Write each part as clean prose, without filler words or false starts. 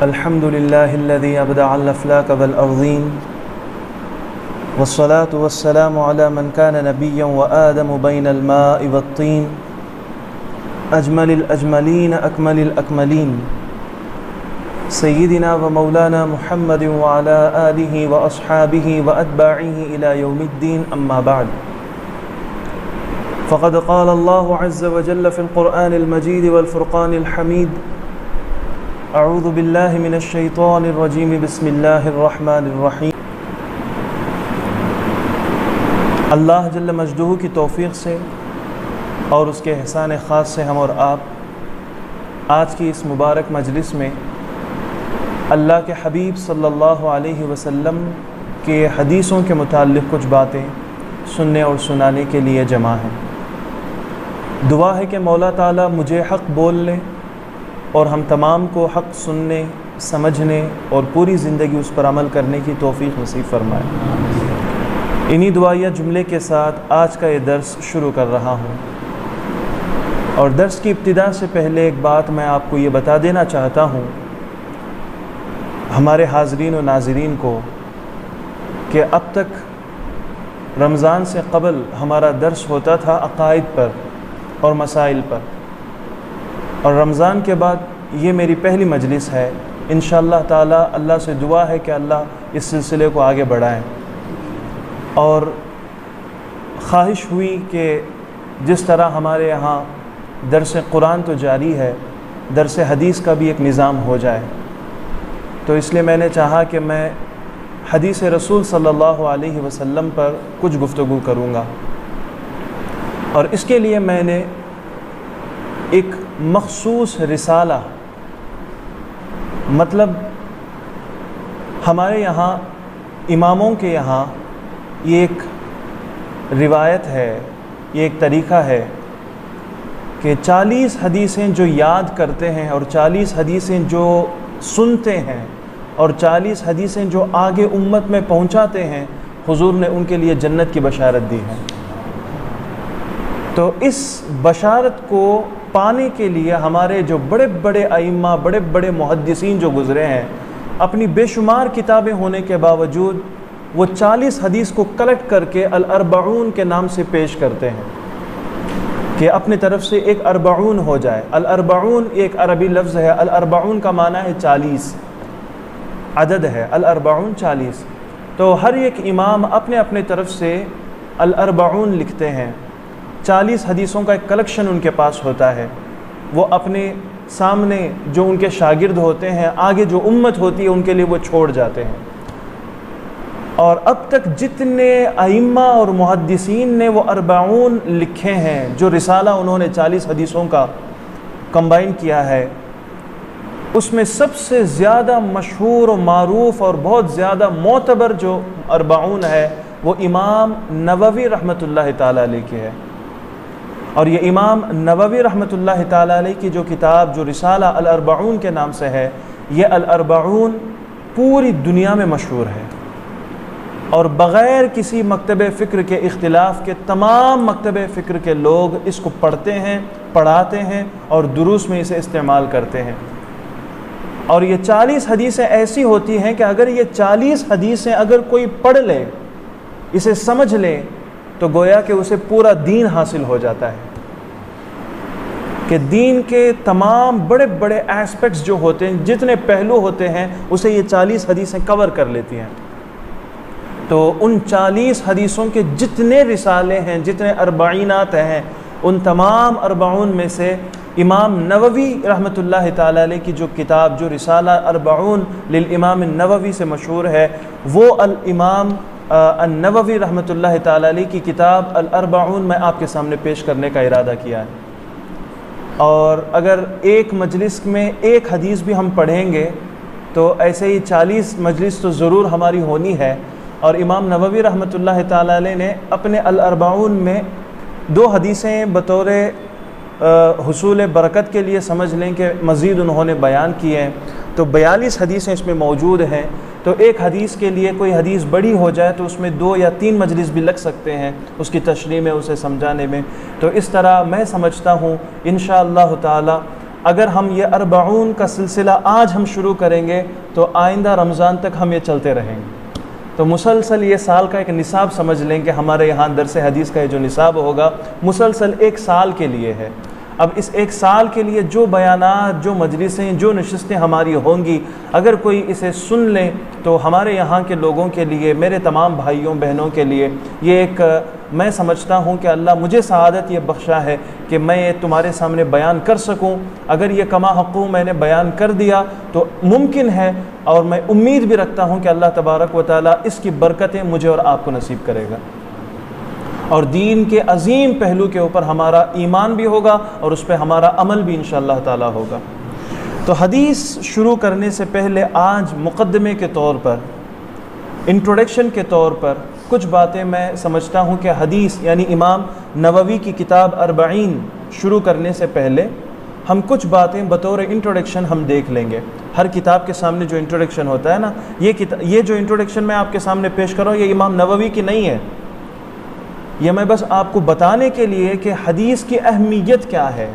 الحمد لله الذي أبدع الأفلاك والأرضين، والصلاة والسلام على من كان نبيا وآدم بين الماء والطين، أجمل الأجملين أكمل الأكملين، سيدنا ومولانا محمد وعلى آله وأصحابه وأتباعه إلى يوم الدين. أما بعد، فقد قال الله عز وجل في القرآن المجيد والفرقان الحميد: اعوذ باللہ من الشیطان الرجیم، بسم اللہ الرحمن الرحیم۔ اللہ جل مجدہ کی توفیق سے اور اس کے احسان خاص سے ہم اور آپ آج کی اس مبارک مجلس میں اللہ کے حبیب صلی اللہ علیہ وسلم کے حدیثوں کے متعلق کچھ باتیں سننے اور سنانے کے لیے جمع ہیں۔ دعا ہے کہ مولا تعالیٰ مجھے حق بولنے اور ہم تمام کو حق سننے، سمجھنے اور پوری زندگی اس پر عمل کرنے کی توفیق نصیب فرمائے۔ انہی دعائیہ جملے کے ساتھ آج کا یہ درس شروع کر رہا ہوں، اور درس کی ابتدا سے پہلے ایک بات میں آپ کو یہ بتا دینا چاہتا ہوں ہمارے حاضرین و ناظرین کو کہ اب تک رمضان سے قبل ہمارا درس ہوتا تھا عقائد پر اور مسائل پر، اور رمضان کے بعد یہ میری پہلی مجلس ہے۔ انشاءاللہ تعالی اللہ سے دعا ہے کہ اللہ اس سلسلے کو آگے بڑھائیں، اور خواہش ہوئی کہ جس طرح ہمارے یہاں درس قرآن تو جاری ہے، درس حدیث کا بھی ایک نظام ہو جائے، تو اس لیے میں نے چاہا کہ میں حدیث رسول صلی اللہ علیہ وسلم پر کچھ گفتگو کروں گا، اور اس کے لیے میں نے ایک مخصوص رسالہ، مطلب ہمارے یہاں اماموں کے یہاں یہ ایک روایت ہے، یہ ایک طریقہ ہے کہ 40 حدیثیں جو یاد کرتے ہیں اور 40 حدیثیں جو سنتے ہیں اور 40 حدیثیں جو آگے امت میں پہنچاتے ہیں، حضور نے ان کے لیے جنت کی بشارت دی ہے۔ تو اس بشارت کو پانے کے لیے ہمارے جو بڑے بڑے ائمہ، بڑے بڑے محدثین جو گزرے ہیں، اپنی بے شمار کتابیں ہونے کے باوجود وہ 40 حدیث کو کلیکٹ کر کے الاربعون کے نام سے پیش کرتے ہیں کہ اپنی طرف سے ایک اربعون ہو جائے۔ الاربعون ایک عربی لفظ ہے، الاربعون کا معنی ہے 40، عدد ہے الاربعون 40۔ تو ہر ایک امام اپنے اپنے طرف سے الاربعون لکھتے ہیں، 40 حدیثوں کا ایک کلیکشن ان کے پاس ہوتا ہے، وہ اپنے سامنے جو ان کے شاگرد ہوتے ہیں، آگے جو امت ہوتی ہے ان کے لیے وہ چھوڑ جاتے ہیں۔ اور اب تک جتنے ائمہ اور محدثین نے وہ 40 لکھے ہیں، جو رسالہ انہوں نے 40 حدیثوں کا کمبائن کیا ہے، اس میں سب سے زیادہ مشہور و معروف اور بہت زیادہ معتبر جو 40 ہے وہ امام نووی رحمۃ اللہ تعالیٰ علیہ کی ہے۔ اور یہ امام نووی رحمۃ اللہ تعالیٰ علیہ کی جو کتاب، جو رسالہ الاربعون کے نام سے ہے، یہ الاربعون پوری دنیا میں مشہور ہے، اور بغیر کسی مکتب فکر کے اختلاف کے تمام مکتب فکر کے لوگ اس کو پڑھتے ہیں، پڑھاتے ہیں اور دروس میں اسے استعمال کرتے ہیں۔ اور یہ 40 حدیثیں ایسی ہوتی ہیں کہ اگر یہ 40 حدیثیں اگر کوئی پڑھ لے، اسے سمجھ لے، تو گویا کہ اسے پورا دین حاصل ہو جاتا ہے، کہ دین کے تمام بڑے بڑے ایسپیکٹس جو ہوتے ہیں، جتنے پہلو ہوتے ہیں، اسے یہ 40 حدیثیں کور کر لیتی ہیں۔ تو ان 40 حدیثوں کے جتنے رسالے ہیں، جتنے اربعینات ہیں، ان تمام 40 میں سے امام نووی رحمۃ اللہ تعالیٰ علیہ کی جو کتاب، جو رسالہ 40 للامام النووی سے مشہور ہے، وہ الامام النووی رحمۃ اللہ تعالیٰ علیہ کی کتاب الاربعون میں آپ کے سامنے پیش کرنے کا ارادہ کیا ہے۔ اور اگر ایک مجلس میں ایک حدیث بھی ہم پڑھیں گے تو ایسے ہی 40 مجلس تو ضرور ہماری ہونی ہے۔ اور امام نووی رحمۃ اللہ تعالیٰ علیہ نے اپنے الاربعون میں 2 حدیثیں بطور حصول برکت کے لیے سمجھ لیں کہ مزید انہوں نے بیان کیے ہیں، تو 42 حدیثیں اس میں موجود ہیں۔ تو ایک حدیث کے لیے کوئی حدیث بڑی ہو جائے تو اس میں 2 یا 3 مجلس بھی لگ سکتے ہیں اس کی تشریح میں، اسے سمجھانے میں۔ تو اس طرح میں سمجھتا ہوں انشاءاللہ تعالی اگر ہم یہ 40 کا سلسلہ آج ہم شروع کریں گے تو آئندہ رمضان تک ہم یہ چلتے رہیں گے. تو مسلسل یہ سال کا ایک نصاب سمجھ لیں کہ ہمارے یہاں درس حدیث کا جو نصاب ہوگا مسلسل 1 سال کے لیے ہے. اب اس 1 سال کے لیے جو بیانات، جو مجلسیں، جو نشستیں ہماری ہوں گی، اگر کوئی اسے سن لیں تو ہمارے یہاں کے لوگوں کے لیے، میرے تمام بھائیوں بہنوں کے لیے یہ ایک، میں سمجھتا ہوں کہ اللہ مجھے سعادت یہ بخشا ہے کہ میں یہ تمہارے سامنے بیان کر سکوں. اگر یہ کما حقوں میں نے بیان کر دیا تو ممکن ہے، اور میں امید بھی رکھتا ہوں کہ اللہ تبارک و تعالیٰ اس کی برکتیں مجھے اور آپ کو نصیب کرے گا، اور دین کے عظیم پہلو کے اوپر ہمارا ایمان بھی ہوگا اور اس پہ ہمارا عمل بھی انشاءاللہ تعالیٰ ہوگا. تو حدیث شروع کرنے سے پہلے آج مقدمے کے طور پر، انٹروڈکشن کے طور پر کچھ باتیں میں سمجھتا ہوں کہ حدیث یعنی امام نووی کی کتاب 40 شروع کرنے سے پہلے ہم کچھ باتیں بطور انٹروڈکشن ہم دیکھ لیں گے. ہر کتاب کے سامنے جو انٹروڈکشن ہوتا ہے نا، یہ جو انٹروڈکشن میں آپ کے سامنے پیش کر رہا ہوں یہ امام نووی کی نہیں ہے، یہ میں بس آپ کو بتانے کے لیے کہ حدیث کی اہمیت کیا ہے،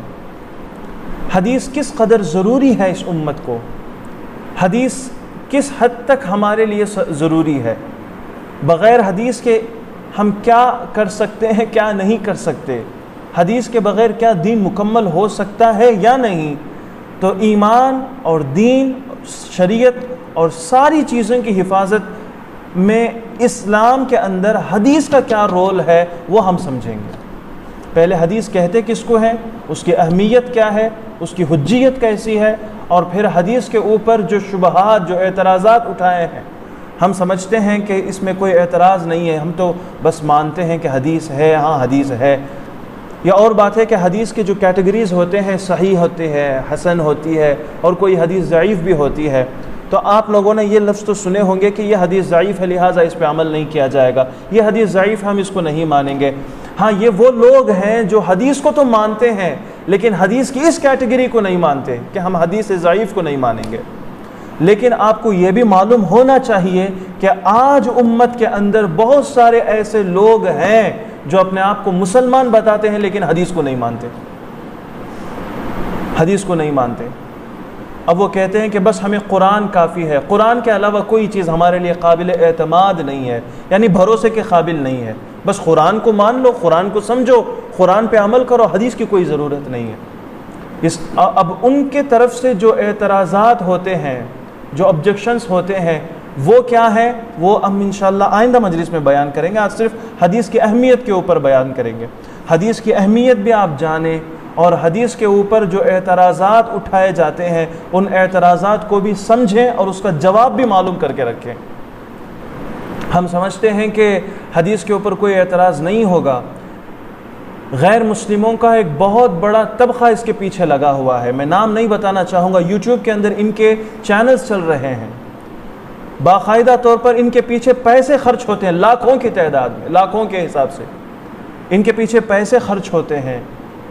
حدیث کس قدر ضروری ہے اس امت کو، حدیث کس حد تک ہمارے لیے ضروری ہے، بغیر حدیث کے ہم کیا کر سکتے ہیں، کیا نہیں کر سکتے، حدیث کے بغیر کیا دین مکمل ہو سکتا ہے یا نہیں. تو ایمان اور دین، شریعت اور ساری چیزوں کی حفاظت میں اسلام کے اندر حدیث کا کیا رول ہے وہ ہم سمجھیں گے. پہلے حدیث کہتے کس کو ہیں، اس کی اہمیت کیا ہے، اس کی حجیت کیسی ہے، اور پھر حدیث کے اوپر جو شبہات، جو اعتراضات اٹھائے ہیں. ہم سمجھتے ہیں کہ اس میں کوئی اعتراض نہیں ہے، ہم تو بس مانتے ہیں کہ حدیث ہے، ہاں حدیث ہے. یا اور بات ہے کہ حدیث کے جو کیٹیگریز ہوتے ہیں، صحیح ہوتی ہے، حسن ہوتی ہے، اور کوئی حدیث ضعیف بھی ہوتی ہے. تو آپ لوگوں نے یہ لفظ تو سنے ہوں گے کہ یہ حدیث ضعیف ہے لہٰذا اس پہ عمل نہیں کیا جائے گا، یہ حدیث ضعیف ہم اس کو نہیں مانیں گے. ہاں یہ وہ لوگ ہیں جو حدیث کو تو مانتے ہیں لیکن حدیث کی اس کیٹیگری کو نہیں مانتے کہ ہم حدیث ضعیف کو نہیں مانیں گے. لیکن آپ کو یہ بھی معلوم ہونا چاہیے کہ آج امت کے اندر بہت سارے ایسے لوگ ہیں جو اپنے آپ کو مسلمان بتاتے ہیں لیکن حدیث کو نہیں مانتے، حدیث کو نہیں مانتے. اب وہ کہتے ہیں کہ بس ہمیں قرآن کافی ہے، قرآن کے علاوہ کوئی چیز ہمارے لیے قابل اعتماد نہیں ہے، یعنی بھروسے کے قابل نہیں ہے. بس قرآن کو مان لو، قرآن کو سمجھو، قرآن پہ عمل کرو، حدیث کی کوئی ضرورت نہیں ہے. اب ان کے طرف سے جو اعتراضات ہوتے ہیں، جو آبجیکشنز ہوتے ہیں، وہ کیا ہے وہ ہم انشاءاللہ آئندہ مجلس میں بیان کریں گے. آج صرف حدیث کی اہمیت کے اوپر بیان کریں گے. حدیث کی اہمیت بھی آپ جانیں اور حدیث کے اوپر جو اعتراضات اٹھائے جاتے ہیں ان اعتراضات کو بھی سمجھیں اور اس کا جواب بھی معلوم کر کے رکھیں. ہم سمجھتے ہیں کہ حدیث کے اوپر کوئی اعتراض نہیں ہوگا. غیر مسلموں کا ایک بہت بڑا طبقہ اس کے پیچھے لگا ہوا ہے. میں نام نہیں بتانا چاہوں گا، یوٹیوب کے اندر ان کے چینلز چل رہے ہیں، باقاعدہ طور پر ان کے پیچھے پیسے خرچ ہوتے ہیں، لاکھوں کی تعداد میں، لاکھوں کے حساب سے ان کے پیچھے پیسے خرچ ہوتے ہیں،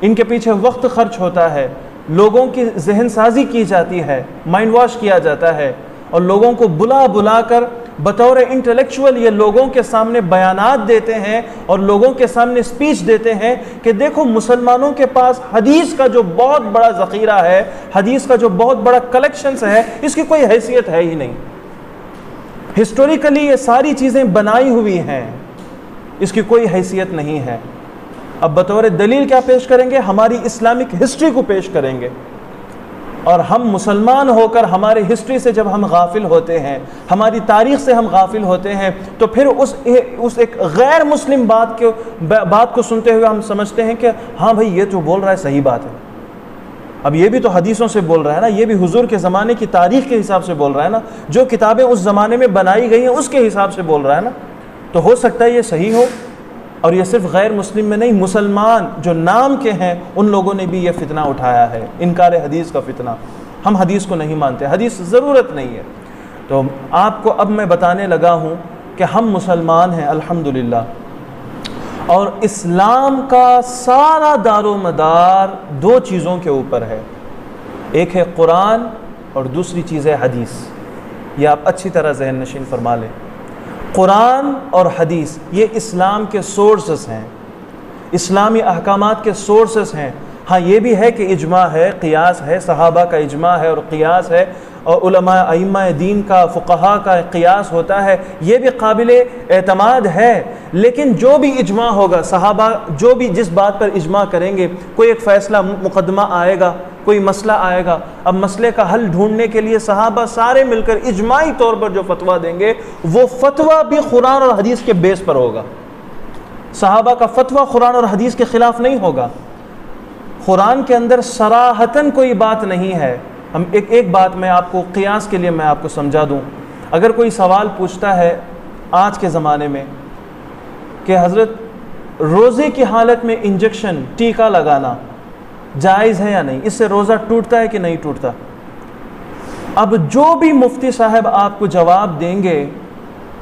ان کے پیچھے وقت خرچ ہوتا ہے، لوگوں کی ذہن سازی کی جاتی ہے، مائنڈ واش کیا جاتا ہے، اور لوگوں کو بلا بلا کر بطور انٹلیکچوئل یہ لوگوں کے سامنے بیانات دیتے ہیں اور لوگوں کے سامنے سپیچ دیتے ہیں کہ دیکھو مسلمانوں کے پاس حدیث کا جو بہت بڑا ذخیرہ ہے، حدیث کا جو بہت بڑا کلیکشنز ہے، اس کی کوئی حیثیت ہے ہی نہیں. ہسٹوریکلی یہ ساری چیزیں بنائی ہوئی ہیں، اس کی کوئی حیثیت نہیں ہے. اب بطور دلیل کیا پیش کریں گے؟ ہماری اسلامک ہسٹری کو پیش کریں گے. اور ہم مسلمان ہو کر ہمارے ہسٹری سے جب ہم غافل ہوتے ہیں، ہماری تاریخ سے ہم غافل ہوتے ہیں، تو پھر اس ایک غیر مسلم بات کو سنتے ہوئے ہم سمجھتے ہیں کہ ہاں بھائی یہ جو بول رہا ہے صحیح بات ہے. اب یہ بھی تو حدیثوں سے بول رہا ہے نا، یہ بھی حضور کے زمانے کی تاریخ کے حساب سے بول رہا ہے نا، جو کتابیں اس زمانے میں بنائی گئی ہیں اس کے حساب سے بول رہا ہے نا. تو ہو سکتا ہے یہ صحیح ہو. اور یہ صرف غیر مسلم میں نہیں، مسلمان جو نام کے ہیں ان لوگوں نے بھی یہ فتنہ اٹھایا ہے، انکار حدیث کا فتنہ. ہم حدیث کو نہیں مانتے، حدیث ضرورت نہیں ہے. تو آپ کو اب میں بتانے لگا ہوں کہ ہم مسلمان ہیں الحمدللہ، اور اسلام کا سارا دار و مدار دو چیزوں کے اوپر ہے، ایک ہے قرآن اور دوسری چیز ہے حدیث. یہ آپ اچھی طرح ذہن نشین فرما لیں. قرآن اور حدیث یہ اسلام کے سورسز ہیں، اسلامی احکامات کے سورسز ہیں. ہاں یہ بھی ہے کہ اجماع ہے، قیاس ہے، صحابہ کا اجماع ہے اور قیاس ہے، اور علماء ائمہ دین کا، فقہا کا قیاس ہوتا ہے، یہ بھی قابل اعتماد ہے۔ لیکن جو بھی اجماع ہوگا، صحابہ جو بھی جس بات پر اجماع کریں گے، کوئی ایک فیصلہ مقدمہ آئے گا، کوئی مسئلہ آئے گا، اب مسئلے کا حل ڈھونڈنے کے لیے صحابہ سارے مل کر اجماعی طور پر جو فتویٰ دیں گے، وہ فتویٰ بھی قرآن اور حدیث کے بیس پر ہوگا۔ صحابہ کا فتویٰ قرآن اور حدیث کے خلاف نہیں ہوگا۔ قرآن کے اندر صراحتاً کوئی بات نہیں ہے۔ ہم ایک بات میں آپ کو قیاس کے لیے میں آپ کو سمجھا دوں۔ اگر کوئی سوال پوچھتا ہے آج کے زمانے میں کہ حضرت روزے کی حالت میں انجیکشن، ٹیکہ لگانا جائز ہے یا نہیں، اس سے روزہ ٹوٹتا ہے کہ نہیں ٹوٹتا، اب جو بھی مفتی صاحب آپ کو جواب دیں گے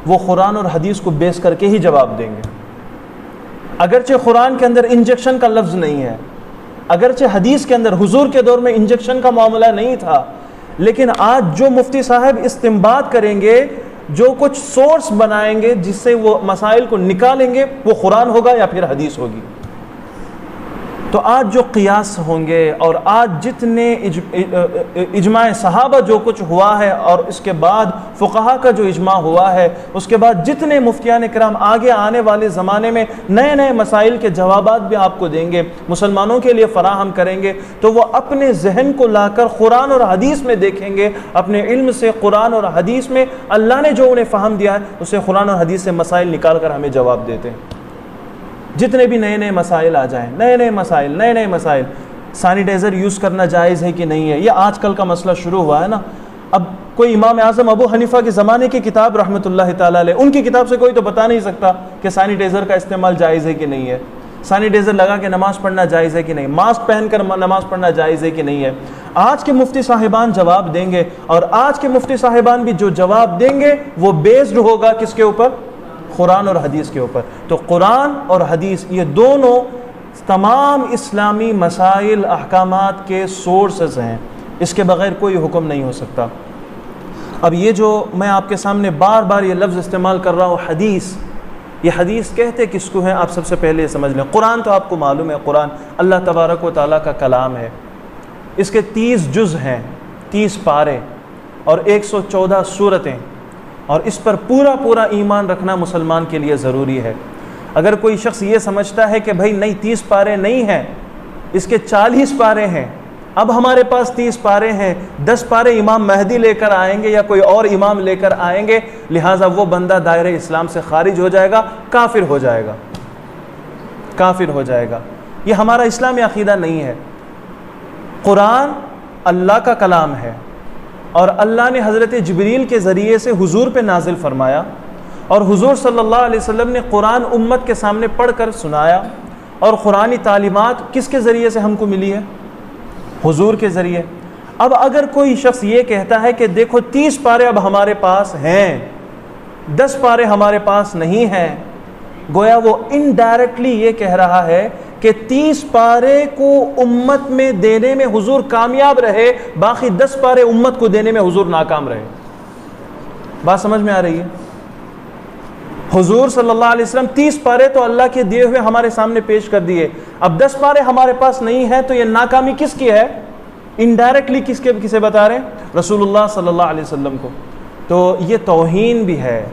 وہ قرآن اور حدیث کو بیس کر کے ہی جواب دیں گے۔ اگرچہ قرآن کے اندر انجیکشن کا لفظ نہیں ہے، اگرچہ حدیث کے اندر حضور کے دور میں انجیکشن کا معاملہ نہیں تھا، لیکن آج جو مفتی صاحب استنباط کریں گے، جو کچھ سورس بنائیں گے جس سے وہ مسائل کو نکالیں گے، وہ قرآن ہوگا یا پھر حدیث ہوگی۔ تو آج جو قیاس ہوں گے اور آج جتنے اجماع صحابہ جو کچھ ہوا ہے اور اس کے بعد فقہا کا جو اجماع ہوا ہے، اس کے بعد جتنے مفتیان کرام آگے آنے والے زمانے میں نئے نئے مسائل کے جوابات بھی آپ کو دیں گے، مسلمانوں کے لیے فراہم کریں گے، تو وہ اپنے ذہن کو لا کر قرآن اور حدیث میں دیکھیں گے، اپنے علم سے قرآن اور حدیث میں اللہ نے جو انہیں فہم دیا ہے اسے قرآن اور حدیث سے مسائل نکال کر ہمیں جواب دیتے ہیں۔ جتنے بھی نئے نئے مسائل آ جائیں، نئے نئے مسائل، سینیٹائزر یوز کرنا جائز ہے کہ نہیں ہے، یہ آج کل کا مسئلہ شروع ہوا ہے نا۔ اب کوئی امام اعظم ابو حنیفہ کے زمانے کی کتاب رحمۃ اللہ تعالیٰ علیہ، ان کی کتاب سے کوئی تو بتا نہیں سکتا کہ سینیٹائزر کا استعمال جائز ہے کہ نہیں ہے، سینیٹائزر لگا کے نماز پڑھنا جائز ہے کہ نہیں، ماسک پہن کر نماز پڑھنا جائز ہے کہ نہیں ہے۔ آج کے مفتی صاحبان جواب دیں گے، اور آج کے مفتی صاحبان بھی جو جواب دیں گے وہ بیسڈ ہوگا کس کے اوپر؟ قرآن اور حدیث کے اوپر۔ تو قرآن اور حدیث یہ دونوں تمام اسلامی مسائل احکامات کے سورسز ہیں، اس کے بغیر کوئی حکم نہیں ہو سکتا۔ اب یہ جو میں آپ کے سامنے بار بار یہ لفظ استعمال کر رہا ہوں حدیث، یہ حدیث کہتے کس کو ہیں آپ سب سے پہلے یہ سمجھ لیں۔ قرآن تو آپ کو معلوم ہے، قرآن اللہ تبارک و تعالیٰ کا کلام ہے، اس کے 30 جز ہیں، 30 پارے اور 114 سورتیں، اور اس پر پورا ایمان رکھنا مسلمان کے لیے ضروری ہے۔ اگر کوئی شخص یہ سمجھتا ہے کہ بھائی نہیں 30 پارے نہیں ہیں، اس کے 40 پارے ہیں، اب ہمارے پاس 30 پارے ہیں، 10 پارے امام مہدی لے کر آئیں گے یا کوئی اور امام لے کر آئیں گے، لہٰذا وہ بندہ دائرہ اسلام سے خارج ہو جائے گا، کافر ہو جائے گا۔ یہ ہمارا اسلامی عقیدہ نہیں ہے۔ قرآن اللہ کا کلام ہے، اور اللہ نے حضرت جبریل کے ذریعے سے حضور پہ نازل فرمایا، اور حضور صلی اللہ علیہ وسلم نے قرآن امت کے سامنے پڑھ کر سنایا، اور قرآنی تعلیمات کس کے ذریعے سے ہم کو ملی ہے؟ حضور کے ذریعے۔ اب اگر کوئی شخص یہ کہتا ہے کہ دیکھو 30 پارے اب ہمارے پاس ہیں، 10 پارے ہمارے پاس نہیں ہیں، گویا وہ انڈائریکٹلی یہ کہہ رہا ہے کہ 30 پارے کو امت میں دینے میں حضور کامیاب رہے، باقی 10 پارے امت کو دینے میں حضور ناکام رہے۔ بات سمجھ میں آ رہی ہے؟ حضور صلی اللہ علیہ وسلم 30 پارے تو اللہ کے دیے ہوئے ہمارے سامنے پیش کر دیے، اب 10 پارے ہمارے پاس نہیں ہیں، تو یہ ناکامی کس کی ہے؟ انڈائریکٹلی کسے بتا رہے ہیں؟ رسول اللہ صلی اللہ علیہ وسلم کو۔ تو یہ توہین بھی ہے۔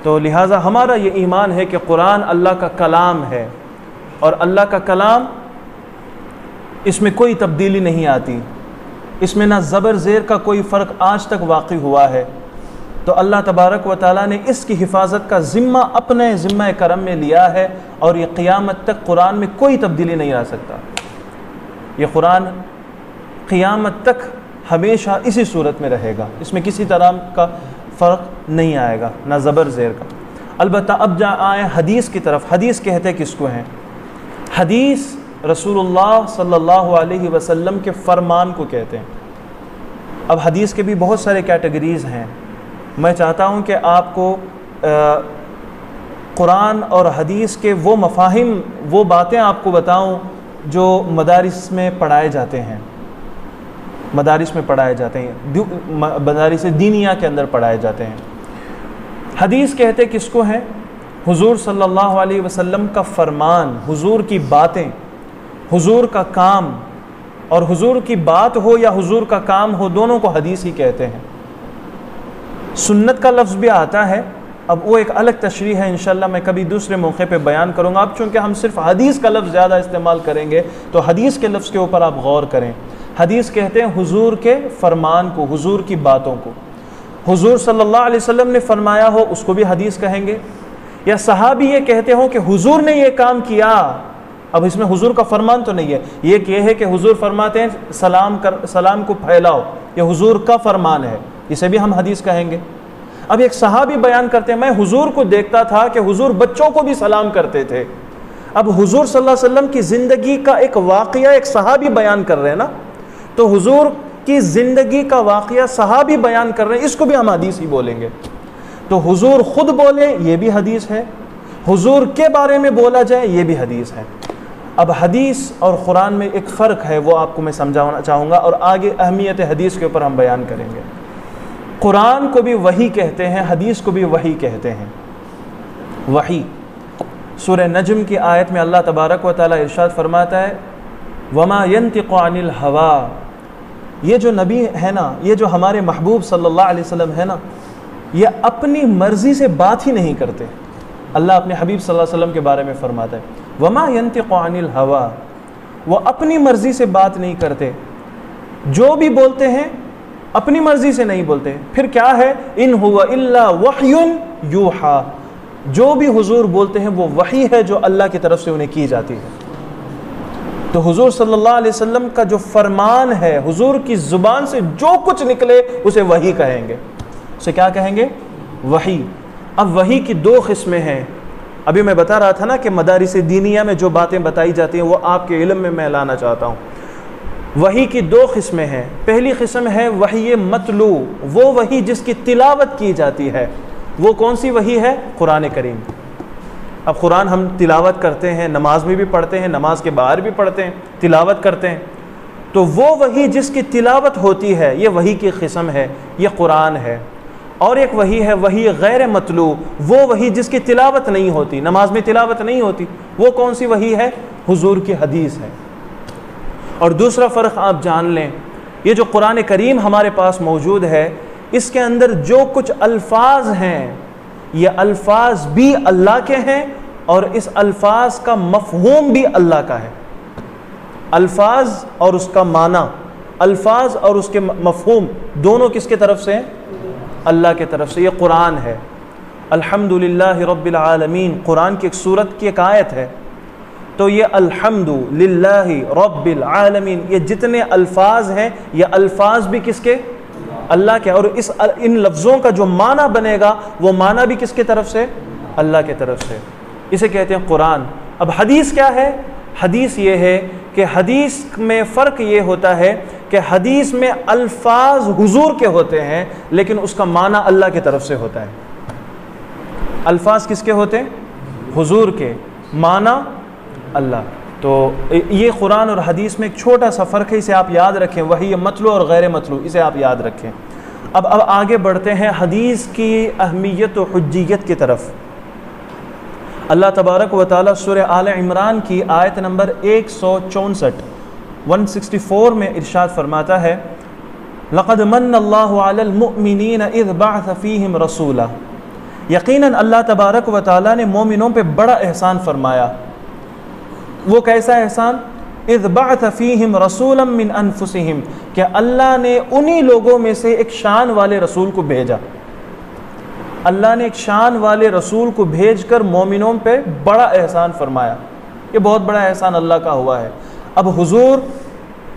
تو لہٰذا ہمارا یہ ایمان ہے کہ قرآن اللہ کا کلام ہے، اور اللہ کا کلام اس میں کوئی تبدیلی نہیں آتی، اس میں نہ زبر زیر کا کوئی فرق آج تک واقع ہوا ہے۔ تو اللہ تبارک و تعالیٰ نے اس کی حفاظت کا ذمہ اپنے ذمہ کرم میں لیا ہے، اور یہ قیامت تک قرآن میں کوئی تبدیلی نہیں آ سکتا۔ یہ قرآن قیامت تک ہمیشہ اسی صورت میں رہے گا، اس میں کسی طرح کا فرق نہیں آئے گا، نہ زبر زیر کا۔ البتہ اب آئیں حدیث کی طرف۔ حدیث کہتے کس کو ہیں؟ حدیث رسول اللہ صلی اللہ علیہ وسلم کے فرمان کو کہتے ہیں۔ اب حدیث کے بھی بہت سارے کیٹیگریز ہیں، میں چاہتا ہوں کہ آپ کو قرآن اور حدیث کے وہ مفاہیم، وہ باتیں آپ کو بتاؤں جو مدارس میں پڑھائے جاتے ہیں، مدارس دینیہ کے اندر پڑھائے جاتے ہیں۔ حدیث کہتے کس کو ہیں؟ حضور صلی اللہ علیہ وسلم کا فرمان، حضور کی باتیں، حضور کا کام، اور حضور کی بات ہو یا حضور کا کام ہو، دونوں کو حدیث ہی کہتے ہیں۔ سنت کا لفظ بھی آتا ہے، اب وہ ایک الگ تشریح ہے، انشاءاللہ میں کبھی دوسرے موقع پہ بیان کروں گا۔ اب چونکہ ہم صرف حدیث کا لفظ زیادہ استعمال کریں گے تو حدیث کے لفظ کے اوپر آپ غور کریں۔ حدیث کہتے ہیں حضور کے فرمان کو، حضور کی باتوں کو۔ حضور صلی اللہ علیہ وسلم نے فرمایا ہو اس کو بھی حدیث کہیں گے، یا صحابی یہ کہتے ہوں کہ حضور نے یہ کام کیا، اب اس میں حضور کا فرمان تو نہیں ہے، یہ ہے کہ حضور فرماتے ہیں سلام کو پھیلاؤ، یہ حضور کا فرمان ہے، اسے بھی ہم حدیث کہیں گے۔ اب ایک صحابی بیان کرتے ہیں میں حضور کو دیکھتا تھا کہ حضور بچوں کو بھی سلام کرتے تھے۔ اب حضور صلی اللہ علیہ وسلم کی زندگی کا ایک واقعہ ایک صحابی بیان کر رہے ہیں نا، تو حضور کی زندگی کا واقعہ صحابی بیان کر رہے ہیں، اس کو بھی ہم حدیث ہی بولیں گے۔ تو حضور خود بولے یہ بھی حدیث ہے، حضور کے بارے میں بولا جائے یہ بھی حدیث ہے۔ اب حدیث اور قرآن میں ایک فرق ہے، وہ آپ کو میں سمجھانا چاہوں گا، اور آگے اہمیت حدیث کے اوپر ہم بیان کریں گے۔ قرآن کو بھی وحی کہتے ہیں، حدیث کو بھی وحی کہتے ہیں۔ وحی سورہ نجم کی آیت میں اللہ تبارک و تعالی ارشاد فرماتا ہے وَمَا يَنْتِقُ عَنِ الْهَوَىٰ، یہ جو نبی ہے نا، یہ جو ہمارے محبوب صلی اللہ علیہ وسلم ہے نا، یہ اپنی مرضی سے بات ہی نہیں کرتے۔ اللہ اپنے حبیب صلی اللہ علیہ وسلم کے بارے میں فرماتا ہے وَمَا يَنْتِقُ عَنِ الْهَوَىٰ، وہ اپنی مرضی سے بات نہیں کرتے، جو بھی بولتے ہیں اپنی مرضی سے نہیں بولتے۔ پھر کیا ہے؟ ان هو الا وحی یوحا، جو بھی حضور بولتے ہیں وہ وحی ہے جو اللہ کی طرف سے انہیں کی جاتی ہے۔ تو حضور صلی اللہ علیہ وسلم کا جو فرمان ہے، حضور کی زبان سے جو کچھ نکلے اسے وحی کہیں گے، اسے کیا کہیں گے؟ وحی۔ اب وحی کی دو قسمیں ہیں، ابھی میں بتا رہا تھا نا کہ مدارس دینیہ میں جو باتیں بتائی جاتی ہیں وہ آپ کے علم میں لانا چاہتا ہوں۔ وحی کی دو قسمیں ہیں، پہلی قسم ہے وحی متلو، وہ وحی جس کی تلاوت کی جاتی ہے۔ وہ کون سی وحی ہے؟ قرآن کریم۔ اب قرآن ہم تلاوت کرتے ہیں، نماز میں بھی پڑھتے ہیں، نماز کے باہر بھی پڑھتے ہیں، تلاوت کرتے ہیں، تو وہ وحی جس کی تلاوت ہوتی ہے یہ وحی کی قسم ہے، یہ قرآن ہے۔ اور ایک وحی ہے وحی غیر متلو، وہ وحی جس کی تلاوت نہیں ہوتی، نماز میں تلاوت نہیں ہوتی، وہ کون سی وحی ہے؟ حضور کی حدیث ہے۔ اور دوسرا فرق آپ جان لیں، یہ جو قرآن کریم ہمارے پاس موجود ہے، اس کے اندر جو کچھ الفاظ ہیں یہ الفاظ بھی اللہ کے ہیں، اور اس الفاظ کا مفہوم بھی اللہ کا ہے۔ الفاظ اور اس کا معنی، الفاظ اور اس کے مفہوم دونوں کس کے طرف سے ہیں؟ اللہ کے طرف سے۔ یہ قرآن ہے۔ الحمدللہ رب العالمین قرآن کی ایک سورت کی ایک آیت ہے، تو یہ الحمد للہ رب العالمین، یہ جتنے الفاظ ہیں یہ الفاظ بھی کس کے؟ اللہ کے، اور ان لفظوں کا جو معنی بنے گا وہ معنی بھی کس کی طرف سے؟ اللہ کی طرف سے۔ اسے کہتے ہیں قرآن۔ اب حدیث کیا ہے؟ حدیث یہ ہے کہ حدیث میں فرق یہ ہوتا ہے کہ حدیث میں الفاظ حضور کے ہوتے ہیں لیکن اس کا معنی اللہ کی طرف سے ہوتا ہے۔ الفاظ کس کے ہوتے ہیں؟ حضور کے، معنی اللہ۔ تو یہ قرآن اور حدیث میں ایک چھوٹا سا فرق ہے، اسے آپ یاد رکھیں، وحی متلو اور غیر متلو، اسے آپ یاد رکھیں۔ اب آگے بڑھتے ہیں حدیث کی اہمیت و حجیت کی طرف۔ اللہ تبارک و تعالیٰ سورہ آل عمران کی آیت نمبر 164 میں ارشاد فرماتا ہے لَقَدْ مَنَّ اللَّهُ عَلَى الْمُؤْمِنِينَ إِذْ بَعْثَ فِيهِمْ رَسُولًا، یقیناً اللہ تبارک و تعالیٰ نے مومنوں پہ بڑا احسان فرمایا۔ وہ کیسا احسان؟ اذ بعث فیہم رسولا من انفسہم، کہ اللہ نے انہی لوگوں میں سے ایک شان والے رسول کو بھیجا۔ اللہ نے ایک شان والے رسول کو بھیج کر مومنوں پہ بڑا احسان فرمایا۔ یہ بہت بڑا احسان اللہ کا ہوا ہے۔ اب حضور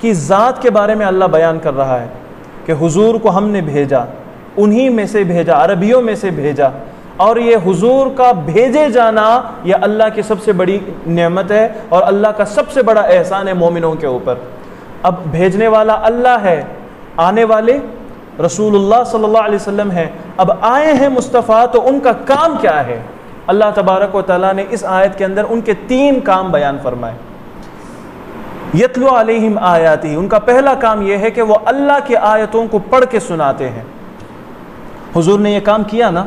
کی ذات کے بارے میں اللہ بیان کر رہا ہے کہ حضور کو ہم نے بھیجا، انہی میں سے بھیجا، عربیوں میں سے بھیجا، اور یہ حضور کا بھیجے جانا یہ اللہ کی سب سے بڑی نعمت ہے اور اللہ کا سب سے بڑا احسان ہے مومنوں کے اوپر۔ اب بھیجنے والا اللہ ہے، آنے والے رسول اللہ صلی اللہ علیہ وسلم ہیں۔ اب آئے ہیں مصطفیٰ، تو ان کا کام کیا ہے؟ اللہ تبارک و تعالیٰ نے اس آیت کے اندر ان کے 3 کام بیان فرمائے۔ یتلو علیہم آیاتہ، ان کا پہلا کام یہ ہے کہ وہ اللہ کی آیتوں کو پڑھ کے سناتے ہیں۔ حضور نے یہ کام کیا نا،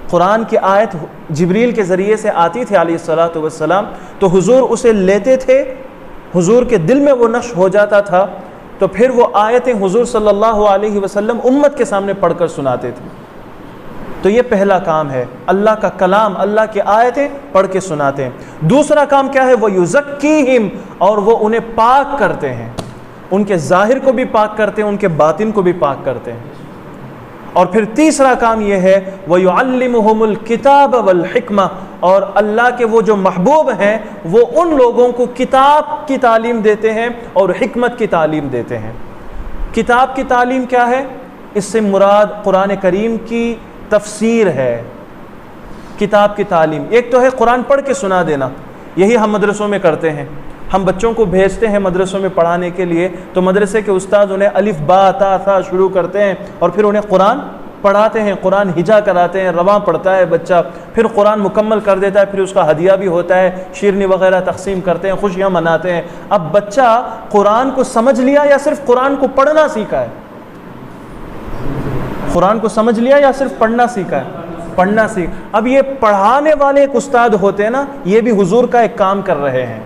قرآن کی آیت جبریل کے ذریعے سے آتی تھی علیہ الصلوۃ والسلام، تو حضور اسے لیتے تھے حضور کے دل میں وہ نقش ہو جاتا تھا تو پھر وہ آیتیں حضور صلی اللہ علیہ وسلم امت کے سامنے پڑھ کر سناتے تھے۔ تو یہ پہلا کام ہے، اللہ کا کلام، اللہ کی آیتیں پڑھ کے سناتے ہیں۔ دوسرا کام کیا ہے؟ وہ یزکیہم، اور وہ انہیں پاک کرتے ہیں، ان کے ظاہر کو بھی پاک کرتے ہیں، ان کے باطن کو بھی پاک کرتے ہیں۔ اور پھر تیسرا کام یہ ہے وَيُعَلِّمُهُمُ الْكِتَابَ وَالْحِكْمَةَ، اور اللہ کے وہ جو محبوب ہیں وہ ان لوگوں کو کتاب کی تعلیم دیتے ہیں اور حکمت کی تعلیم دیتے ہیں۔ کتاب کی تعلیم کیا ہے؟ اس سے مراد قرآن کریم کی تفسیر ہے۔ کتاب کی تعلیم ایک تو ہے قرآن پڑھ کے سنا دینا، یہی ہم مدرسوں میں کرتے ہیں۔ ہم بچوں کو بھیجتے ہیں مدرسوں میں پڑھانے کے لیے، تو مدرسے کے استاد انہیں الف با تا ثا شروع کرتے ہیں اور پھر انہیں قرآن پڑھاتے ہیں، قرآن ہجا کراتے ہیں، رواں پڑھتا ہے بچہ، پھر قرآن مکمل کر دیتا ہے، پھر اس کا ہدیہ بھی ہوتا ہے، شیرنی وغیرہ تقسیم کرتے ہیں، خوشیاں مناتے ہیں۔ اب بچہ قرآن کو سمجھ لیا یا صرف قرآن کو پڑھنا سیکھا ہے؟ قرآن کو سمجھ لیا یا صرف پڑھنا سیکھا ہے؟ پڑھنا سیکھ۔ اب یہ پڑھانے والے ایک استاد ہوتے ہیں نا، یہ بھی حضور کا ایک کام کر رہے ہیں،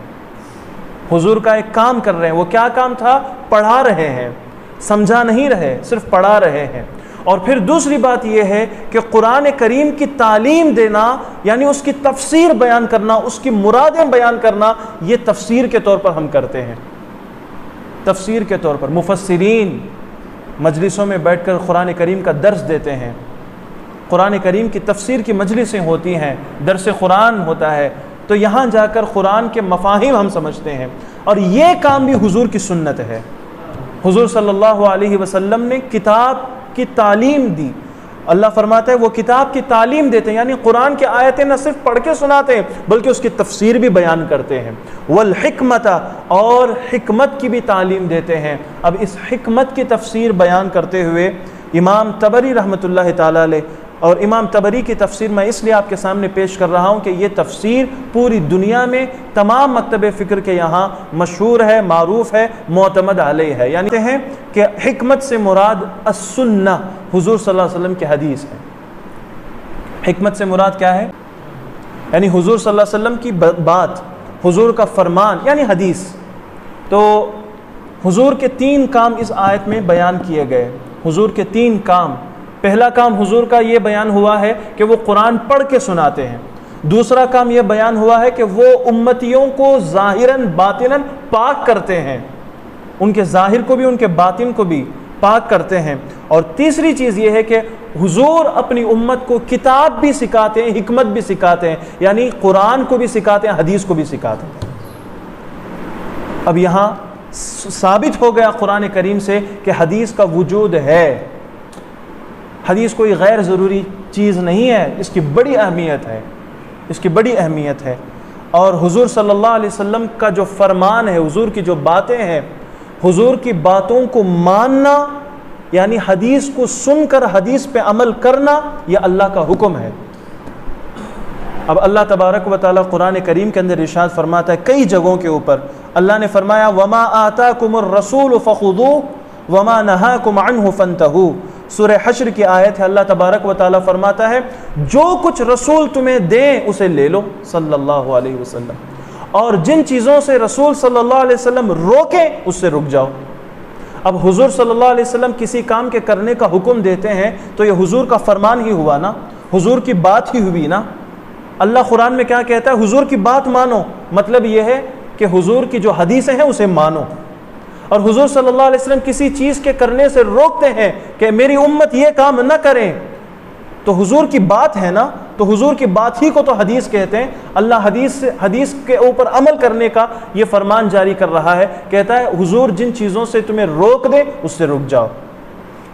حضور کا ایک کام کر رہے ہیں۔ وہ کیا کام تھا؟ پڑھا رہے ہیں، سمجھا نہیں رہے، صرف پڑھا رہے ہیں۔ اور پھر دوسری بات یہ ہے کہ قرآن کریم کی تعلیم دینا، یعنی اس کی تفسیر بیان کرنا، اس کی مرادیں بیان کرنا، یہ تفسیر کے طور پر ہم کرتے ہیں۔ تفسیر کے طور پر مفسرین مجلسوں میں بیٹھ کر قرآن کریم کا درس دیتے ہیں، قرآن کریم کی تفسیر کی مجلسیں ہوتی ہیں، درس قرآن ہوتا ہے، تو یہاں جا کر قرآن کے مفاہیم ہم سمجھتے ہیں۔ اور یہ کام بھی حضور کی سنت ہے۔ حضور صلی اللہ علیہ وسلم نے کتاب کی تعلیم دی۔ اللہ فرماتا ہے وہ کتاب کی تعلیم دیتے ہیں، یعنی قرآن کی آیتیں نہ صرف پڑھ کے سناتے ہیں بلکہ اس کی تفسیر بھی بیان کرتے ہیں۔ والحکمت، اور حکمت کی بھی تعلیم دیتے ہیں۔ اب اس حکمت کی تفسیر بیان کرتے ہوئے امام طبری رحمۃ اللہ تعالی علیہ، اور امام طبری کی تفسیر میں اس لیے آپ کے سامنے پیش کر رہا ہوں کہ یہ تفسیر پوری دنیا میں تمام مکتب فکر کے یہاں مشہور ہے، معروف ہے، معتمد علیہ ہے۔ یعنی ہیں کہ حکمت سے مراد السنہ، حضور صلی اللہ علیہ وسلم کی حدیث ہے۔ حکمت سے مراد کیا ہے؟ یعنی حضور صلی اللہ علیہ وسلم کی بات، حضور کا فرمان، یعنی حدیث۔ تو حضور کے 3 کام اس آیت میں بیان کیے گئے۔ حضور کے 3 کام، پہلا کام حضور کا یہ بیان ہوا ہے کہ وہ قرآن پڑھ کے سناتے ہیں۔ دوسرا کام یہ بیان ہوا ہے کہ وہ امتیوں کو ظاہراً باطناً پاک کرتے ہیں، ان کے ظاہر کو بھی ان کے باطن کو بھی پاک کرتے ہیں۔ اور تیسری چیز یہ ہے کہ حضور اپنی امت کو کتاب بھی سکھاتے ہیں، حکمت بھی سکھاتے ہیں، یعنی قرآن کو بھی سکھاتے ہیں، حدیث کو بھی سکھاتے ہیں۔ اب یہاں ثابت ہو گیا قرآن کریم سے کہ حدیث کا وجود ہے، حدیث کوئی غیر ضروری چیز نہیں ہے، اس کی بڑی اہمیت ہے، اس کی بڑی اہمیت ہے۔ اور حضور صلی اللہ علیہ وسلم کا جو فرمان ہے، حضور کی جو باتیں ہیں، حضور کی باتوں کو ماننا، یعنی حدیث کو سن کر حدیث پہ عمل کرنا، یہ اللہ کا حکم ہے۔ اب اللہ تبارک و تعالیٰ قرآن کریم کے اندر ارشاد فرماتا ہے کئی جگہوں کے اوپر، اللہ نے فرمایا وَمَا آتَاكُمُ الرَّسُولُ فَخُذُوهُ وَمَا نَهَاكُمْ عَنْهُ فَانْتَهُوا۔ سورہ حشر کی آیت ہے، اللہ تبارک و تعالیٰ فرماتا ہے جو کچھ رسول تمہیں دیں اسے لے لو صلی اللہ علیہ وسلم، اور جن چیزوں سے رسول صلی اللہ علیہ وسلم روکیں اس سے رک جاؤ۔ اب حضور صلی اللہ علیہ وسلم کسی کام کے کرنے کا حکم دیتے ہیں تو یہ حضور کا فرمان ہی ہوا نا، حضور کی بات ہی ہوئی نا۔ اللہ قرآن میں کیا کہتا ہے؟ حضور کی بات مانو، مطلب یہ ہے کہ حضور کی جو حدیثیں ہیں اسے مانو۔ اور حضور صلی اللہ علیہ وسلم کسی چیز کے کرنے سے روکتے ہیں کہ میری امت یہ کام نہ کریں، تو حضور کی بات ہے نا، تو حضور کی بات ہی کو تو حدیث کہتے ہیں۔ اللہ حدیث کے اوپر عمل کرنے کا یہ فرمان جاری کر رہا ہے، کہتا ہے حضور جن چیزوں سے تمہیں روک دے اس سے رک جاؤ۔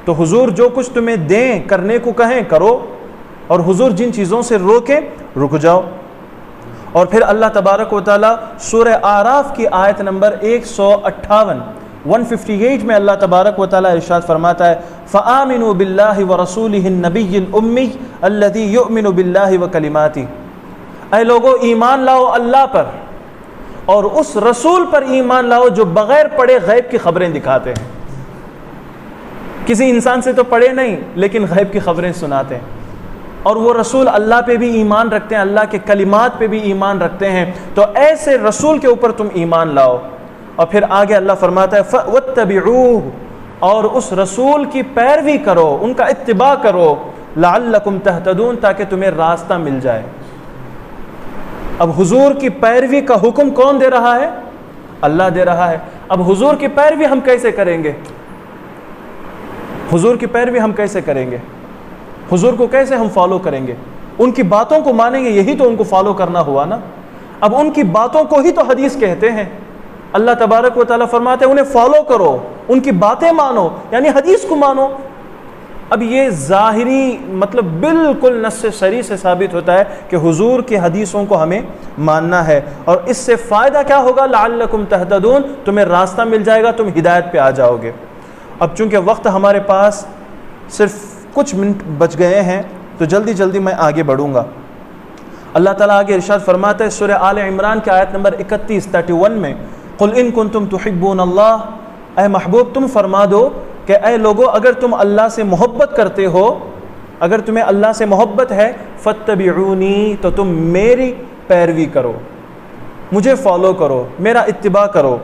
تو حضور جو کچھ تمہیں دیں، کرنے کو کہیں کرو، اور حضور جن چیزوں سے روکیں رک جاؤ۔ اور پھر اللہ تبارک و تعالیٰ سورہ اعراف کی آیت نمبر 158 میں اللہ تبارک و تعالیٰ ارشاد فرماتا ہے فَآمِنُوا بِاللَّهِ وَرَسُولِهِ النَّبِيِّ الْأُمِّيِّ الَّذِي يُؤْمِنُ بِاللَّهِ وَكَلِمَاتِهِ۔ اے لوگو ایمان لاؤ اللہ پر اور اس رسول پر ایمان لاؤ جو بغیر پڑھے غیب کی خبریں دکھاتے ہیں۔ کسی انسان سے تو پڑھے نہیں لیکن غیب کی خبریں سناتے ہیں، اور وہ رسول اللہ پہ بھی ایمان رکھتے ہیں، اللہ کے کلمات پہ بھی ایمان رکھتے ہیں۔ تو ایسے رسول کے اوپر تم ایمان لاؤ اور پھر آگے اللہ فرماتا ہے وَاتَّبِعُوهُ، اور اس رسول کی پیروی کرو، ان کا اتباع کرو، لَعَلَّكُمْ تَهْتَدُونَ، تاکہ تمہیں راستہ مل جائے۔ اب حضور کی پیروی کا حکم کون دے رہا ہے؟ اللہ دے رہا ہے۔ اب حضور کی پیروی ہم کیسے کریں گے؟ حضور کی پیروی ہم کیسے کریں گے؟ حضور کو کیسے ہم فالو کریں گے؟ ان کی باتوں کو مانیں گے، یہی تو ان کو فالو کرنا ہوا نا۔ اب ان کی باتوں کو ہی تو حدیث کہتے ہیں۔ اللہ تبارک و تعالیٰ فرماتے ہیں انہیں فالو کرو، ان کی باتیں مانو، یعنی حدیث کو مانو۔ اب یہ ظاہری مطلب بالکل نص صریح سے ثابت ہوتا ہے کہ حضور کی حدیثوں کو ہمیں ماننا ہے، اور اس سے فائدہ کیا ہوگا؟ لعلکم تہتدون، تمہیں راستہ مل جائے گا، تم ہدایت پہ آ جاؤ گے۔ اب چونکہ وقت ہمارے پاس صرف کچھ منٹ بچ گئے ہیں تو جلدی جلدی میں آگے بڑھوں گا۔ اللہ تعالیٰ آگے ارشاد فرماتا ہے سورہ آل عمران کی آیت نمبر 31 میں، قل ان کنتم تحبون اللہ، اے محبوب تم فرما دو کہ اے لوگو اگر تم اللہ سے محبت کرتے ہو، اگر تمہیں اللہ سے محبت ہے، فاتبعونی، تو تم میری پیروی کرو، مجھے فالو کرو، میرا اتباع کرو۔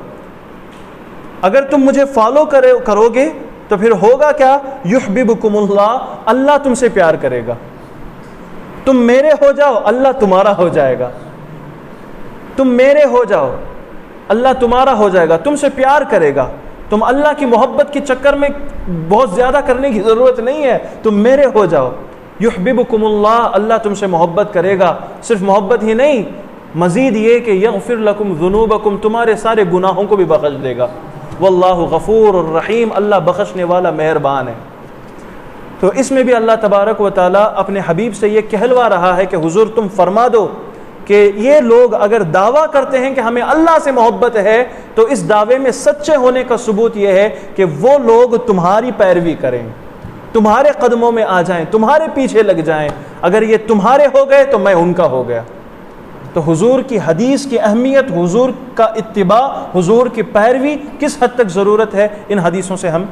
اگر تم مجھے فالو کرو گے تو پھر ہوگا کیا؟ یحببکم اللہ، اللہ تم سے پیار کرے گا۔ تم میرے ہو جاؤ، اللہ تمہارا ہو جائے گا۔ تم میرے ہو جاؤ، اللہ تمہارا ہو جائے گا، تم سے پیار کرے گا۔ تم اللہ کی محبت کے چکر میں بہت زیادہ کرنے کی ضرورت نہیں ہے، تم میرے ہو جاؤ۔ یحببکم اللہ، اللہ تم سے محبت کرے گا۔ صرف محبت ہی نہیں، مزید یہ کہ یغفر لکم ذنوبکم، تمہارے سارے گناہوں کو بھی بخش دے گا۔ واللہ غفور الرحیم، اللہ بخشنے والا مہربان ہے۔ تو اس میں بھی اللہ تبارک و تعالیٰ اپنے حبیب سے یہ کہلوا رہا ہے کہ حضور تم فرما دو کہ یہ لوگ اگر دعویٰ کرتے ہیں کہ ہمیں اللہ سے محبت ہے، تو اس دعوے میں سچے ہونے کا ثبوت یہ ہے کہ وہ لوگ تمہاری پیروی کریں، تمہارے قدموں میں آ جائیں، تمہارے پیچھے لگ جائیں۔ اگر یہ تمہارے ہو گئے تو میں ان کا ہو گیا۔ تو حضور کی حدیث کی اہمیت، حضور کا اتباع، حضور کی پیروی کس حد تک ضرورت ہے، ان حدیثوں سے ہم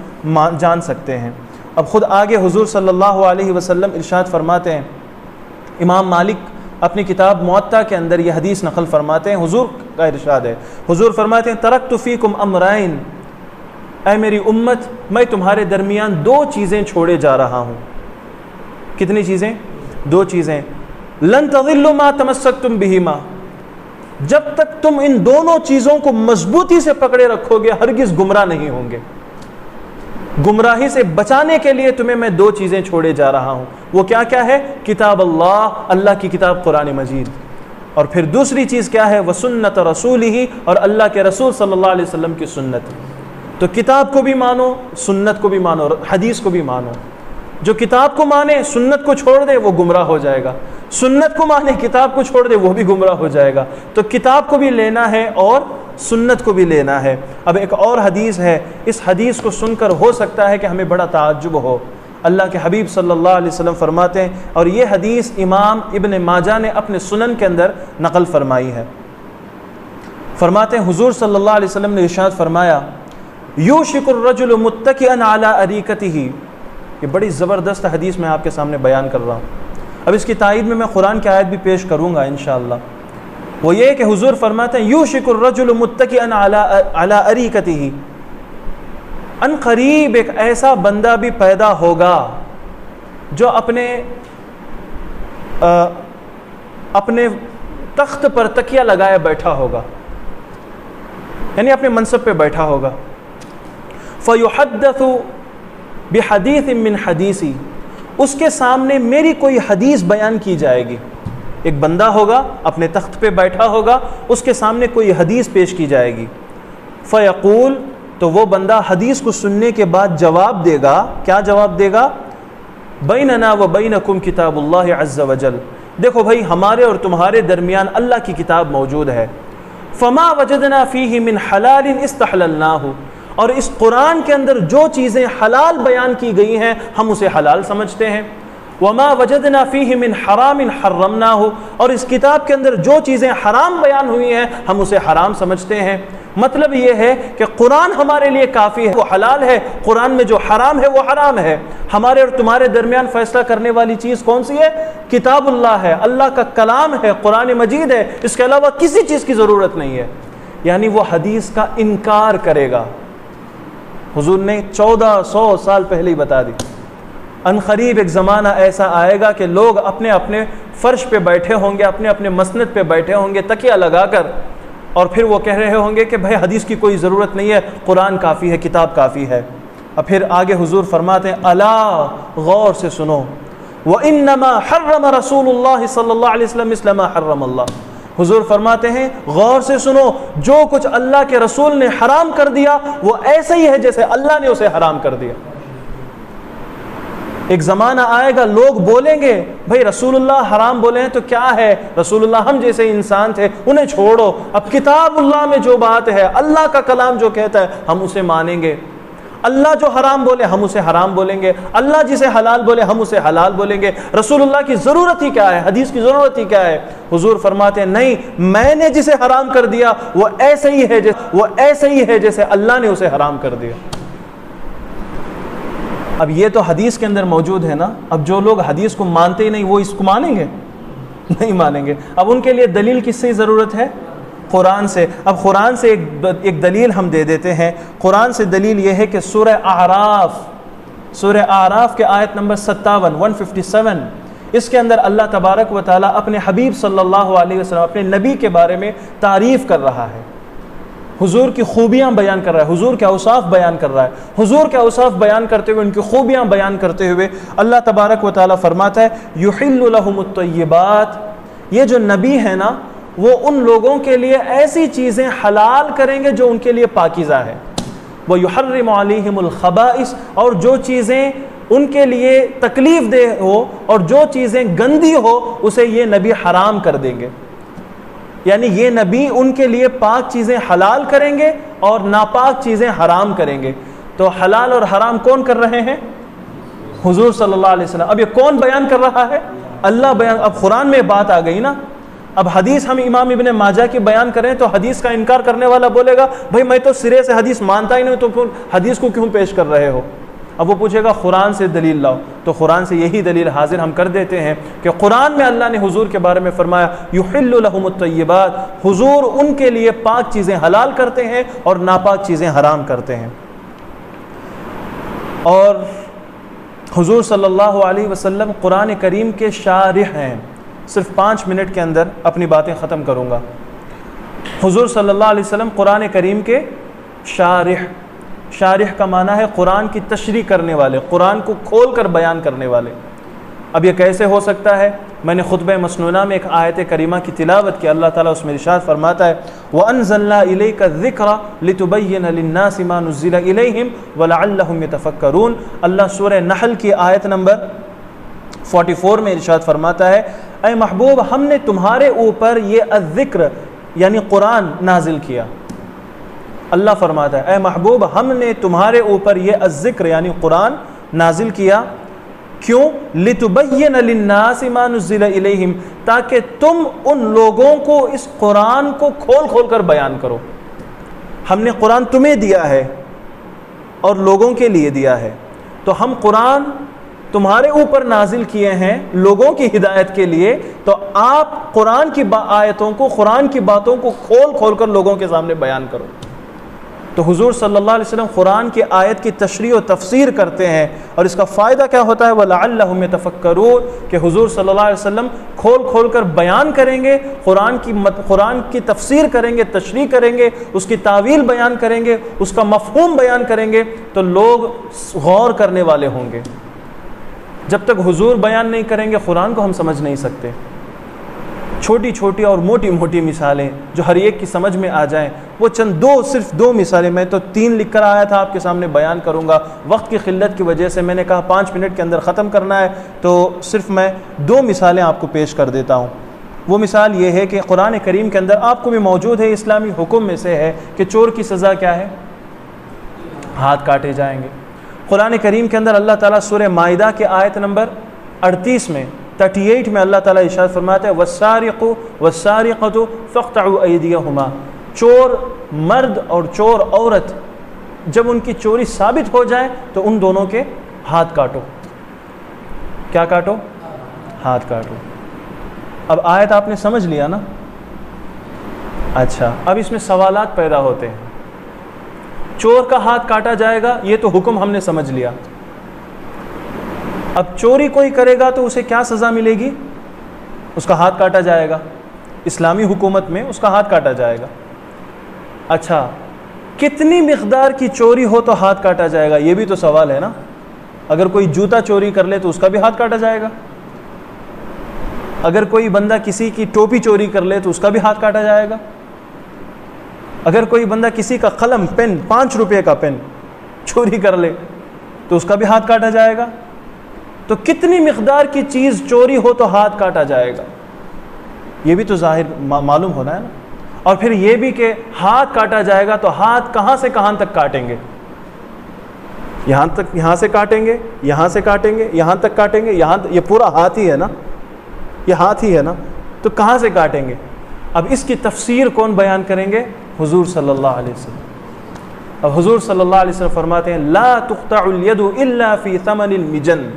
جان سکتے ہیں۔ اب خود آگے حضور صلی اللہ علیہ وسلم ارشاد فرماتے ہیں، امام مالک اپنی کتاب موطا کے اندر یہ حدیث نقل فرماتے ہیں، حضور کا ارشاد ہے، حضور فرماتے ہیں ترکت فیکم امرین، اے میری امت میں تمہارے درمیان دو چیزیں چھوڑے جا رہا ہوں۔ کتنی چیزیں؟ دو چیزیں۔ لن تضلوا ما تمسکتم بہما، جب تک تم ان دونوں چیزوں کو مضبوطی سے پکڑے رکھو گے ہرگز گمراہ نہیں ہوں گے۔ گمراہی سے بچانے کے لیے تمہیں میں دو چیزیں چھوڑے جا رہا ہوں۔ وہ کیا کیا ہے؟ کتاب اللہ، اللہ کی کتاب قرآن مجید، اور پھر دوسری چیز کیا ہے؟ وسنت رسولہ، اور اللہ کے رسول صلی اللہ علیہ وسلم کی سنت۔ تو کتاب کو بھی مانو، سنت کو بھی مانو، حدیث کو بھی مانو۔ جو کتاب کو مانے سنت کو چھوڑ دے وہ گمراہ ہو جائے گا، سنت کو مانے کتاب کو چھوڑ دے وہ بھی گمراہ ہو جائے گا۔ تو کتاب کو بھی لینا ہے اور سنت کو بھی لینا ہے۔ اب ایک اور حدیث ہے، اس حدیث کو سن کر ہو سکتا ہے کہ ہمیں بڑا تعجب ہو۔ اللہ کے حبیب صلی اللہ علیہ وسلم فرماتے ہیں، اور یہ حدیث امام ابن ماجہ نے اپنے سنن کے اندر نقل فرمائی ہے، فرماتے ہیں حضور صلی اللہ علیہ وسلم نے ارشاد فرمایا، یوشک الرجل متکئا علی اریکتہ، یہ بڑی زبردست حدیث میں آپ کے سامنے بیان کر رہا ہوں۔ اب اس کی تائید میں قرآن کی آیت بھی پیش کروں گا انشاءاللہ۔ وہ یہ کہ حضور فرماتے ہیں یوشک الرجل متکئا علی اریکتہ، ان قریب ایک ایسا بندہ بھی پیدا ہوگا جو اپنے تخت پر تکیہ لگائے بیٹھا ہوگا، یعنی اپنے منصب پہ بیٹھا ہوگا، فیحدث بحدیث من حدیثی، اس کے سامنے میری کوئی حدیث بیان کی جائے گی۔ ایک بندہ ہوگا اپنے تخت پہ بیٹھا ہوگا، اس کے سامنے کوئی حدیث پیش کی جائے گی، فیقول، تو وہ بندہ حدیث کو سننے کے بعد جواب دے گا۔ کیا جواب دے گا؟ بیننا و بینکم کتاب اللہ عز وجل، دیکھو بھائی ہمارے اور تمہارے درمیان اللہ کی کتاب موجود ہے، فما وجدنا فیہ من حلال استحللناہ، اور اس قرآن کے اندر جو چیزیں حلال بیان کی گئی ہیں ہم اسے حلال سمجھتے ہیں، وما وجدنا فیہ من حرام حرمناہ، اور اس کتاب کے اندر جو چیزیں حرام بیان ہوئی ہیں ہم اسے حرام سمجھتے ہیں۔ مطلب یہ ہے کہ قرآن ہمارے لیے کافی ہے، وہ حلال ہے، قرآن میں جو حرام ہے وہ حرام ہے۔ ہمارے اور تمہارے درمیان فیصلہ کرنے والی چیز کون سی ہے؟ کتاب اللہ ہے، اللہ کا کلام ہے، قرآن مجید ہے، اس کے علاوہ کسی چیز کی ضرورت نہیں ہے۔ یعنی وہ حدیث کا انکار کرے گا۔ حضور نے 1400 سال پہلے ہی بتا دی، ان قریب ایک زمانہ ایسا آئے گا کہ لوگ اپنے اپنے فرش پہ بیٹھے ہوں گے، اپنے اپنے مسند پہ بیٹھے ہوں گے تکیہ لگا کر، اور پھر وہ کہہ رہے ہوں گے کہ بھائی حدیث کی کوئی ضرورت نہیں ہے، قرآن کافی ہے، کتاب کافی ہے۔ اور پھر آگے حضور فرماتے ہیں الا، غور سے سنو، وَإِنَّمَا حَرَّمَ رَسُولُ اللَّهِ صلی اللہ علیہ وسلم مِثْلَ مَا حَرَّمَ اللَّهُ۔ حضور فرماتے ہیں غور سے سنو، جو کچھ اللہ کے رسول نے حرام کر دیا وہ ایسا ہی ہے جیسے اللہ نے اسے حرام کر دیا۔ ایک زمانہ آئے گا لوگ بولیں گے بھائی رسول اللہ حرام بولے ہیں تو کیا ہے، رسول اللہ ہم جیسے انسان تھے، انہیں چھوڑو، اب کتاب اللہ میں جو بات ہے، اللہ کا کلام جو کہتا ہے ہم اسے مانیں گے، اللہ جو حرام بولے ہم اسے حرام بولیں گے، اللہ جسے حلال بولے ہم اسے حلال بولیں گے۔ رسول اللہ کی ضرورت ہی کیا ہے، حدیث کی ضرورت ہی کیا ہے؟ حضور فرماتے ہیں نہیں، میں نے جسے حرام کر دیا وہ ایسے ہی ہے جیسے اللہ نے اسے حرام کر دیا۔ اب یہ تو حدیث کے اندر موجود ہے نا، اب جو لوگ حدیث کو مانتے ہی نہیں وہ اس کو مانیں گے؟ نہیں مانیں گے۔ اب ان کے لیے دلیل کس سے ضرورت ہے؟ قرآن سے۔ اب قرآن سے ایک دلیل ہم دے دیتے ہیں۔ قرآن سے دلیل یہ ہے کہ سورہ اعراف کے آیت نمبر 57 157، اس کے اندر اللہ تبارک و تعالیٰ اپنے حبیب صلی اللہ علیہ وسلم، اپنے نبی کے بارے میں تعریف کر رہا ہے، حضور کی خوبیاں بیان کر رہا ہے، حضور کے اوصاف بیان کر رہا ہے۔ حضور کے اوصاف بیان کرتے ہوئے، ان کی خوبیاں بیان کرتے ہوئے اللہ تبارک و تعالیٰ فرماتا ہے یحل لهم الطیبات، یہ جو نبی ہے نا وہ ان لوگوں کے لیے ایسی چیزیں حلال کریں گے جو ان کے لیے پاکیزہ ہے، وَيُحَرِّمُ عَلَيْهِمُ الْخَبَائِثَ، اور جو چیزیں ان کے لیے تکلیف دہ ہو اور جو چیزیں گندی ہو اسے یہ نبی حرام کر دیں گے۔ یعنی یہ نبی ان کے لیے پاک چیزیں حلال کریں گے اور ناپاک چیزیں حرام کریں گے۔ تو حلال اور حرام کون کر رہے ہیں؟ حضور صلی اللہ علیہ وسلم۔ اب یہ کون بیان کر رہا ہے؟ اللہ بیان۔ اب قرآن میں بات آ گئی نا، اب حدیث ہم امام ابن ماجہ کی بیان کریں تو حدیث کا انکار کرنے والا بولے گا بھائی میں تو سرے سے حدیث مانتا ہی نہیں، تو حدیث کو کیوں پیش کر رہے ہو؟ اب وہ پوچھے گا قرآن سے دلیل لاؤ، تو قرآن سے یہی دلیل حاضر ہم کر دیتے ہیں کہ قرآن میں اللہ نے حضور کے بارے میں فرمایا یحل لهم الطیبات، حضور ان کے لیے پاک چیزیں حلال کرتے ہیں اور ناپاک چیزیں حرام کرتے ہیں۔ اور حضور صلی اللہ علیہ وسلم قرآن کریم کے شارح ہیں۔ صرف 5 منٹ کے اندر اپنی باتیں ختم کروں گا۔ حضور صلی اللہ علیہ وسلم قرآن کریم کے شارح کا معنی ہے قرآن کی تشریح کرنے والے، قرآن کو کھول کر بیان کرنے والے۔ اب یہ کیسے ہو سکتا ہے؟ میں نے خطبہ مسنونہ میں ایک آیت کریمہ کی تلاوت کی، اللہ تعالیٰ اس میں ارشاد فرماتا ہے وَأَنزَلْنَا إِلَيْكَ الذِّكْرَ لِتُبَيِّنَ لِلنَّاسِ مَا نُزِّلَ إِلَيْهِمْ وَلَعَلَّهُمْ يَتَفَكَّرُونَ۔ اللہ سورہ نحل کی آیت نمبر 44 میں ارشاد فرماتا ہے اے محبوب ہم نے تمہارے اوپر یہ الذکر یعنی قرآن نازل کیا۔ اللہ فرماتا ہے اے محبوب ہم نے تمہارے اوپر یہ الذکر یعنی قرآن نازل کیا، کیوں؟ لِتُبَيِّنَ لِلنَّاسِ مَا نُزِّلَ إِلَيْهِمْ، تاکہ تم ان لوگوں کو اس قرآن کو کھول کھول کر بیان کرو۔ ہم نے قرآن تمہیں دیا ہے اور لوگوں کے لیے دیا ہے، تو ہم قرآن تمہارے اوپر نازل کیے ہیں لوگوں کی ہدایت کے لیے، تو آپ قرآن کی آیتوں کو، قرآن کی باتوں کو کھول کھول کر لوگوں کے سامنے بیان کرو۔ تو حضور صلی اللہ علیہ وسلم قرآن کی آیت کی تشریح و تفسیر کرتے ہیں، اور اس کا فائدہ کیا ہوتا ہے؟ وَلَعَلَّهُمْ يَتَفَكَّرُونَ، کہ حضور صلی اللہ علیہ وسلم کھول کھول کر بیان کریں گے، قرآن کی تفسیر کریں گے، تشریح کریں گے، اس کی تعویل بیان کریں گے، اس کا مفہوم بیان کریں گے، تو لوگ غور کرنے والے ہوں گے۔ جب تک حضور بیان نہیں کریں گے قرآن کو ہم سمجھ نہیں سکتے۔ چھوٹی چھوٹی اور موٹی موٹی مثالیں جو ہر ایک کی سمجھ میں آ جائیں، وہ صرف دو مثالیں، میں تو 3 لکھ کر آیا تھا آپ کے سامنے بیان کروں گا، وقت کی قلت کی وجہ سے میں نے کہا 5 منٹ کے اندر ختم کرنا ہے، تو صرف میں 2 مثالیں آپ کو پیش کر دیتا ہوں۔ وہ مثال یہ ہے کہ قرآن کریم کے اندر آپ کو بھی موجود ہے، اسلامی حکم میں سے ہے کہ چور کی سزا کیا ہے؟ ہاتھ کاٹے جائیں گے۔ قرآن کریم کے اندر اللہ تعالیٰ سورہ مائدہ کے آیت نمبر 38 میں 38 میں اللہ تعالیٰ ارشاد فرماتا ہے وَالسَّارِقُ وَالسَّارِقَةُ فَاقْطَعُوا أَيْدِيَهُمَا، چور مرد اور چور عورت جب ان کی چوری ثابت ہو جائے تو ان دونوں کے ہاتھ کاٹو۔ کیا کاٹو؟ ہاتھ کاٹو۔ اب آیت آپ نے سمجھ لیا نا؟ اچھا، اب اس میں سوالات پیدا ہوتے ہیں. چور کا ہاتھ کاٹا جائے گا، یہ تو حکم ہم نے سمجھ لیا. اب چوری کوئی کرے گا تو اسے کیا سزا ملے گی؟ اس کا ہاتھ کاٹا جائے گا. اسلامی حکومت میں اس کا ہاتھ کاٹا جائے گا. اچھا، کتنی مقدار کی چوری ہو تو ہاتھ کاٹا جائے گا؟ یہ بھی تو سوال ہے نا. اگر کوئی جوتا چوری کر لے تو اس کا بھی ہاتھ کاٹا جائے گا. اگر کوئی بندہ کسی کی ٹوپی چوری کر لے تو اس کا بھی ہاتھ کاٹا جائے گا. اگر کوئی بندہ کسی کا قلم، پین، 5 روپے کا پین چوری کر لے تو اس کا بھی ہاتھ کاٹا جائے گا. تو کتنی مقدار کی چیز چوری ہو تو ہاتھ کاٹا جائے گا؟ یہ بھی تو ظاہر معلوم ہونا ہے نا. اور پھر یہ بھی کہ ہاتھ کاٹا جائے گا تو ہاتھ کہاں سے کہاں تک کاٹیں گے؟ یہاں سے کاٹیں گے، یہاں سے کاٹیں گے، یہاں تک کاٹیں گے، یہ پورا ہاتھ ہی ہے نا، یہ ہاتھ ہی ہے نا. تو کہاں سے کاٹیں گے؟ اب اس کی تفسیر کون بیان کریں گے؟ حضور صلی اللہ علیہ وسلم. اب حضور صلی اللہ علیہ وسلم فرماتے ہیں لا تقطع الید الا فی ثمن المجن.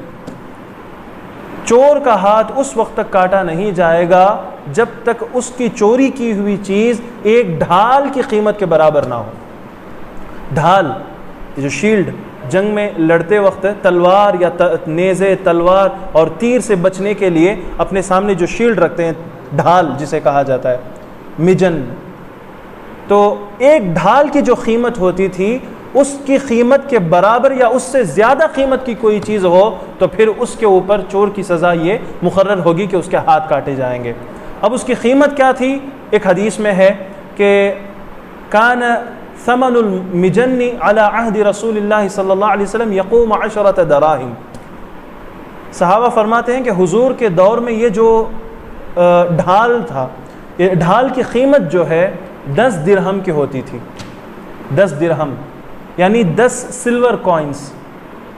چور کا ہاتھ اس وقت تک کاٹا نہیں جائے گا جب تک اس کی چوری کی ہوئی چیز ایک ڈھال کی قیمت کے برابر نہ ہو. ڈھال، جو شیلڈ، جنگ میں لڑتے وقت تلوار یا نیزے، تلوار اور تیر سے بچنے کے لیے اپنے سامنے جو شیلڈ رکھتے ہیں، ڈھال جسے کہا جاتا ہے، مجن. تو ایک ڈھال کی جو قیمت ہوتی تھی اس کی قیمت کے برابر یا اس سے زیادہ قیمت کی کوئی چیز ہو تو پھر اس کے اوپر چور کی سزا یہ مقرر ہوگی کہ اس کے ہاتھ کاٹے جائیں گے. اب اس کی قیمت کیا تھی؟ ایک حدیث میں ہے کہ کان ثمن المجن علی عہد رسول اللہ صلی اللہ علیہ وسلم یقوم 10 دراہم. صحابہ فرماتے ہیں کہ حضور کے دور میں یہ جو ڈھال تھا، یہ ڈھال کی قیمت جو ہے 10 درہم کی ہوتی تھی. 10 درہم یعنی 10 سلور کوائنز.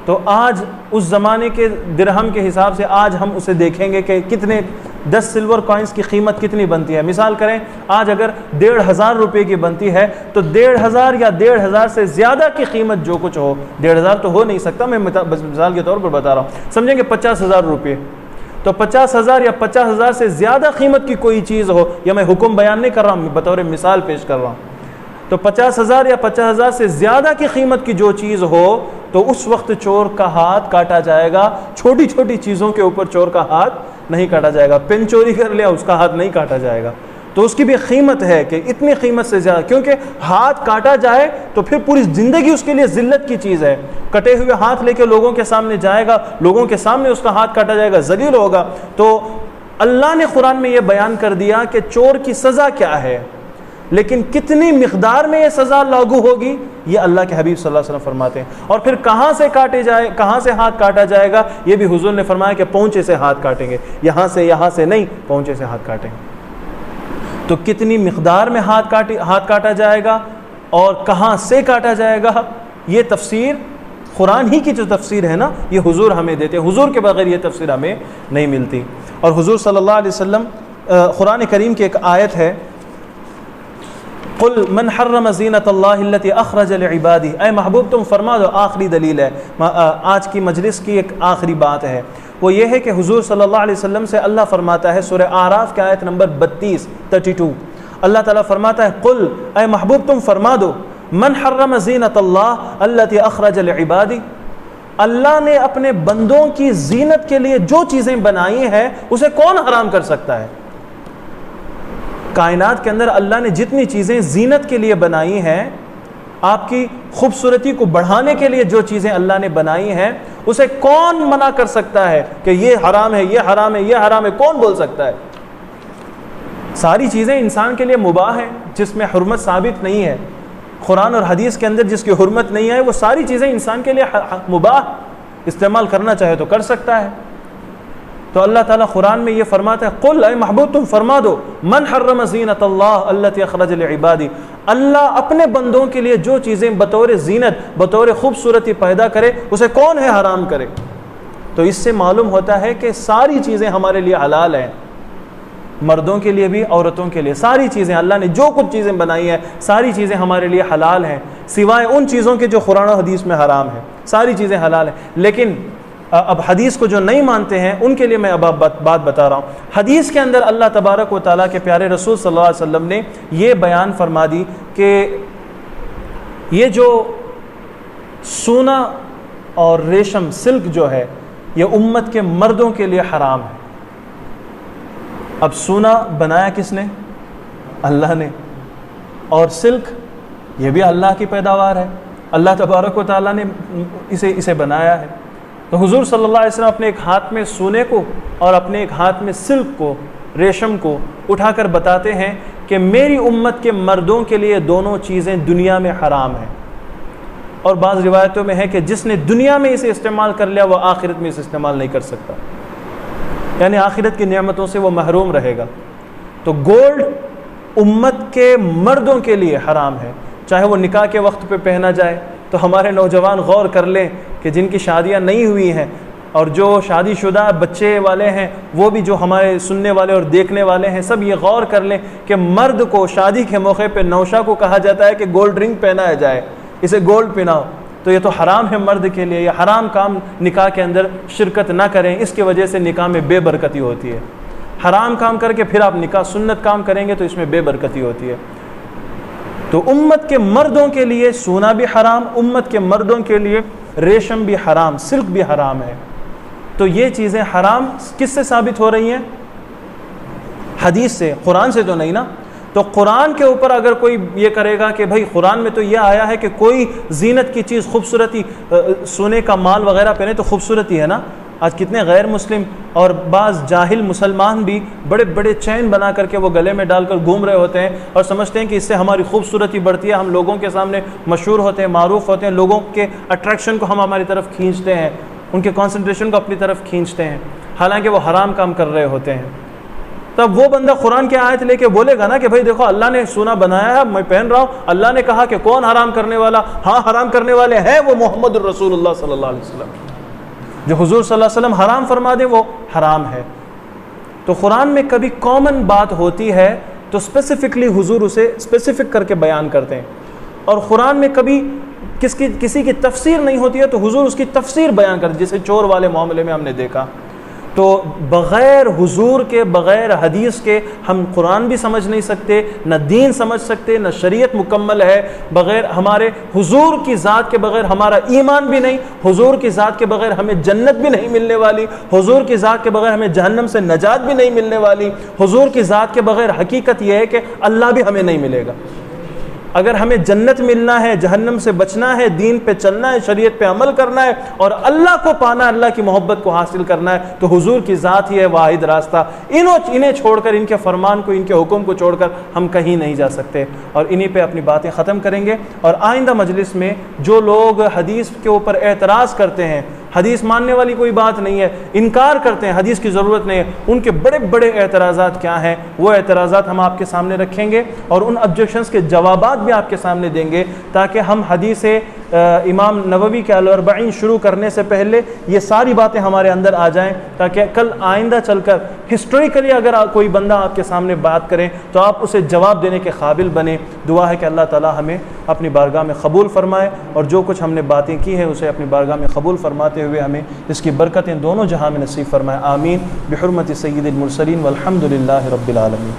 تو آج اس زمانے کے درہم کے حساب سے آج ہم اسے دیکھیں گے کہ کتنے 10 سلور کوائنز کی قیمت کتنی بنتی ہے. مثال کریں آج اگر 1,500 روپے کی بنتی ہے تو 1,500 یا 1,500 سے زیادہ کی قیمت جو کچھ ہو، 1,500 تو ہو نہیں سکتا، میں مثال کے طور پر بتا رہا ہوں، سمجھیں کہ 50,000 روپے. تو 50,000 یا 50,000 سے زیادہ قیمت کی کوئی چیز ہو، یا میں حکم بیان نہیں کر رہا ہوں، بطور مثال پیش کر رہا ہوں. تو 50,000 یا 50,000 سے زیادہ کی قیمت کی جو چیز ہو تو اس وقت چور کا ہاتھ کاٹا جائے گا. چھوٹی چھوٹی چیزوں کے اوپر چور کا ہاتھ نہیں کاٹا جائے گا. پین چوری کر لیا، اس کا ہاتھ نہیں کاٹا جائے گا. تو اس کی بھی قیمت ہے کہ اتنی قیمت سے زیادہ، کیونکہ ہاتھ کاٹا جائے تو پھر پوری زندگی اس کے لیے ذلت کی چیز ہے. کٹے ہوئے ہاتھ لے کے لوگوں کے سامنے جائے گا، لوگوں کے سامنے اس کا ہاتھ کاٹا جائے گا، ذلیل ہوگا. تو اللہ نے قرآن میں یہ بیان کر دیا کہ چور کی سزا کیا ہے، لیکن کتنی مقدار میں یہ سزا لاگو ہوگی یہ اللہ کے حبیب صلی اللہ علیہ وسلم فرماتے ہیں. اور پھر کہاں سے ہاتھ کاٹا جائے گا یہ بھی حضور نے فرمایا کہ پونچے سے ہاتھ کاٹیں گے، یہاں سے نہیں، پونچے سے ہاتھ کاٹیں گے. تو کتنی مقدار میں ہاتھ کاٹا جائے گا اور کہاں سے کاٹا جائے گا، یہ تفسیر قرآن ہی کی جو تفسیر ہے نا، یہ حضور ہمیں دیتے ہیں. حضور کے بغیر یہ تفسیر ہمیں نہیں ملتی. اور حضور صلی اللہ علیہ وسلم، قرآن کریم کی ایک آیت ہے، قل من حرم زینت اللہ التی اخرج لعبادہ. اے محبوب تم فرما دو، آخری دلیل ہے، آج کی مجلس کی ایک آخری بات ہے، وہ یہ ہے کہ حضور صلی اللہ علیہ وسلم سے اللہ فرماتا ہے، سورہ اعراف کی آیت نمبر 32 اللہ تعالیٰ فرماتا ہے قل، اے محبوب تم فرما دو، من حرم زینت اللہ التی اخرج لعبادہ. اللہ نے اپنے بندوں کی زینت کے لیے جو چیزیں بنائی ہیں اسے کون حرام کر سکتا ہے؟ کائنات کے اندر اللہ نے جتنی چیزیں زینت کے لیے بنائی ہیں، آپ کی خوبصورتی کو بڑھانے کے لیے جو چیزیں اللہ نے بنائی ہیں، اسے کون منع کر سکتا ہے کہ یہ حرام ہے، یہ حرام ہے، یہ حرام ہے؟ کون بول سکتا ہے؟ ساری چیزیں انسان کے لیے مباح ہیں، جس میں حرمت ثابت نہیں ہے. قرآن اور حدیث کے اندر جس کی حرمت نہیں ہے وہ ساری چیزیں انسان کے لیے مباح، استعمال کرنا چاہے تو کر سکتا ہے. تو اللہ تعالیٰ قرآن میں یہ فرماتا ہے قل، اے محبوب تم فرما دو، من حرم زینت اللہ التی اخرج لعبادہ. اللہ اپنے بندوں کے لیے جو چیزیں بطور زینت، بطور خوبصورتی پیدا کرے اسے کون ہے حرام کرے؟ تو اس سے معلوم ہوتا ہے کہ ساری چیزیں ہمارے لیے حلال ہیں، مردوں کے لیے بھی، عورتوں کے لیے. ساری چیزیں اللہ نے جو کچھ چیزیں بنائی ہیں ساری چیزیں ہمارے لیے حلال ہیں، سوائے ان چیزوں کے جو قرآن و حدیث میں حرام ہیں. ساری چیزیں حلال ہیں. لیکن اب حدیث کو جو نہیں مانتے ہیں ان کے لیے میں اب بات بتا رہا ہوں۔ حدیث کے اندر اللہ تبارک و تعالیٰ کے پیارے رسول صلی اللہ علیہ وسلم نے یہ بیان فرما دی کہ یہ جو سونا اور ریشم سلک جو ہے یہ امت کے مردوں کے لیے حرام ہے۔ اب سونا بنایا کس نے؟ اللہ نے، اور سلک یہ بھی اللہ کی پیداوار ہے، اللہ تبارک و تعالیٰ نے اسے بنایا ہے۔ تو حضور صلی اللہ علیہ وسلم اپنے ایک ہاتھ میں سونے کو اور اپنے ایک ہاتھ میں سلک کو، ریشم کو اٹھا کر بتاتے ہیں کہ میری امت کے مردوں کے لیے دونوں چیزیں دنیا میں حرام ہیں، اور بعض روایتوں میں ہے کہ جس نے دنیا میں اسے استعمال کر لیا وہ آخرت میں اسے استعمال نہیں کر سکتا، یعنی آخرت کی نعمتوں سے وہ محروم رہے گا۔ تو گولڈ امت کے مردوں کے لیے حرام ہے، چاہے وہ نکاح کے وقت پہ پہنا جائے۔ تو ہمارے نوجوان غور کر لیں کہ جن کی شادیاں نہیں ہوئی ہیں اور جو شادی شدہ بچے والے ہیں، وہ بھی جو ہمارے سننے والے اور دیکھنے والے ہیں، سب یہ غور کر لیں کہ مرد کو شادی کے موقع پہ نوشہ کو کہا جاتا ہے کہ گولڈ رنگ پہنایا جائے، اسے گولڈ پہناؤ، تو یہ تو حرام ہے مرد کے لیے۔ یہ حرام کام نکاح کے اندر شرکت نہ کریں، اس کی وجہ سے نکاح میں بے برکتی ہوتی ہے۔ حرام کام کر کے پھر آپ نکاح سنت کام کریں گے تو اس میں بے برکتی ہوتی ہے۔ تو امت کے مردوں کے لیے سونا بھی حرام، امت کے مردوں کے لیے ریشم بھی حرام، سلک بھی حرام ہے۔ تو یہ چیزیں حرام کس سے ثابت ہو رہی ہیں؟ حدیث سے، قرآن سے تو نہیں نا۔ تو قرآن کے اوپر اگر کوئی یہ کرے گا کہ بھائی قرآن میں تو یہ آیا ہے کہ کوئی زینت کی چیز، خوبصورتی، سونے کا مال وغیرہ پہنے تو خوبصورتی ہے نا۔ آج کتنے غیر مسلم اور بعض جاہل مسلمان بھی بڑے بڑے چین بنا کر کے وہ گلے میں ڈال کر گھوم رہے ہوتے ہیں اور سمجھتے ہیں کہ اس سے ہماری خوبصورتی بڑھتی ہے، ہم لوگوں کے سامنے مشہور ہوتے ہیں، معروف ہوتے ہیں، لوگوں کے اٹریکشن کو ہم ہماری طرف کھینچتے ہیں، ان کے کنسنٹریشن کو اپنی طرف کھینچتے ہیں، حالانکہ وہ حرام کام کر رہے ہوتے ہیں۔ تب وہ بندہ قرآن کی آیت لے کے بولے گا نا کہ بھائی دیکھو اللہ نے سونا بنایا ہے، میں پہن رہا ہوں، اللہ نے کہا کہ کون حرام کرنے والا؟ ہاں حرام کرنے والے ہیں وہ محمد الرسول اللہ صلی اللہ علیہ وسلم، جو حضور صلی اللہ علیہ وسلم حرام فرما دیں وہ حرام ہے۔ تو قرآن میں کبھی کامن بات ہوتی ہے تو اسپیسیفکلی حضور اسے اسپیسیفک کر کے بیان کرتے ہیں، اور قرآن میں کبھی کسی کی تفسیر نہیں ہوتی ہے تو حضور اس کی تفسیر بیان کرتے، جیسے چور والے معاملے میں ہم نے دیکھا۔ تو بغیر حضور کے، بغیر حدیث کے ہم قرآن بھی سمجھ نہیں سکتے، نہ دین سمجھ سکتے، نہ شریعت مکمل ہے۔ بغیر ہمارے حضور کی ذات کے بغیر ہمارا ایمان بھی نہیں، حضور کی ذات کے بغیر ہمیں جنت بھی نہیں ملنے والی، حضور کی ذات کے بغیر ہمیں جہنم سے نجات بھی نہیں ملنے والی، حضور کی ذات کے بغیر حقیقت یہ ہے کہ اللہ بھی ہمیں نہیں ملے گا۔ اگر ہمیں جنت ملنا ہے، جہنم سے بچنا ہے، دین پہ چلنا ہے، شریعت پہ عمل کرنا ہے اور اللہ کو پانا، اللہ کی محبت کو حاصل کرنا ہے، تو حضور کی ذات ہی ہے واحد راستہ۔ انہیں چھوڑ کر، ان کے فرمان کو، ان کے حکم کو چھوڑ کر ہم کہیں نہیں جا سکتے، اور انہی پہ اپنی باتیں ختم کریں گے۔ اور آئندہ مجلس میں جو لوگ حدیث کے اوپر اعتراض کرتے ہیں، حدیث ماننے والی کوئی بات نہیں ہے، انکار کرتے ہیں، حدیث کی ضرورت نہیں ہے، ان کے بڑے بڑے اعتراضات کیا ہیں، وہ اعتراضات ہم آپ کے سامنے رکھیں گے اور ان آبجیکشنز کے جوابات بھی آپ کے سامنے دیں گے، تاکہ ہم حدیث امام نووی کے الاربعین شروع کرنے سے پہلے یہ ساری باتیں ہمارے اندر آ جائیں، تاکہ کل آئندہ چل کر ہسٹوریکلی اگر کوئی بندہ آپ کے سامنے بات کرے تو آپ اسے جواب دینے کے قابل بنیں۔ دعا ہے کہ اللہ تعالی ہمیں اپنی بارگاہ میں قبول فرمائے، اور جو کچھ ہم نے باتیں کی ہیں اسے اپنی بارگاہ میں قبول فرماتے ہوئے ہمیں اس کی برکتیں دونوں جہاں میں نصیب فرمائے۔ آمین بحرمت سید المرسلین والحمد للہ رب العالمین۔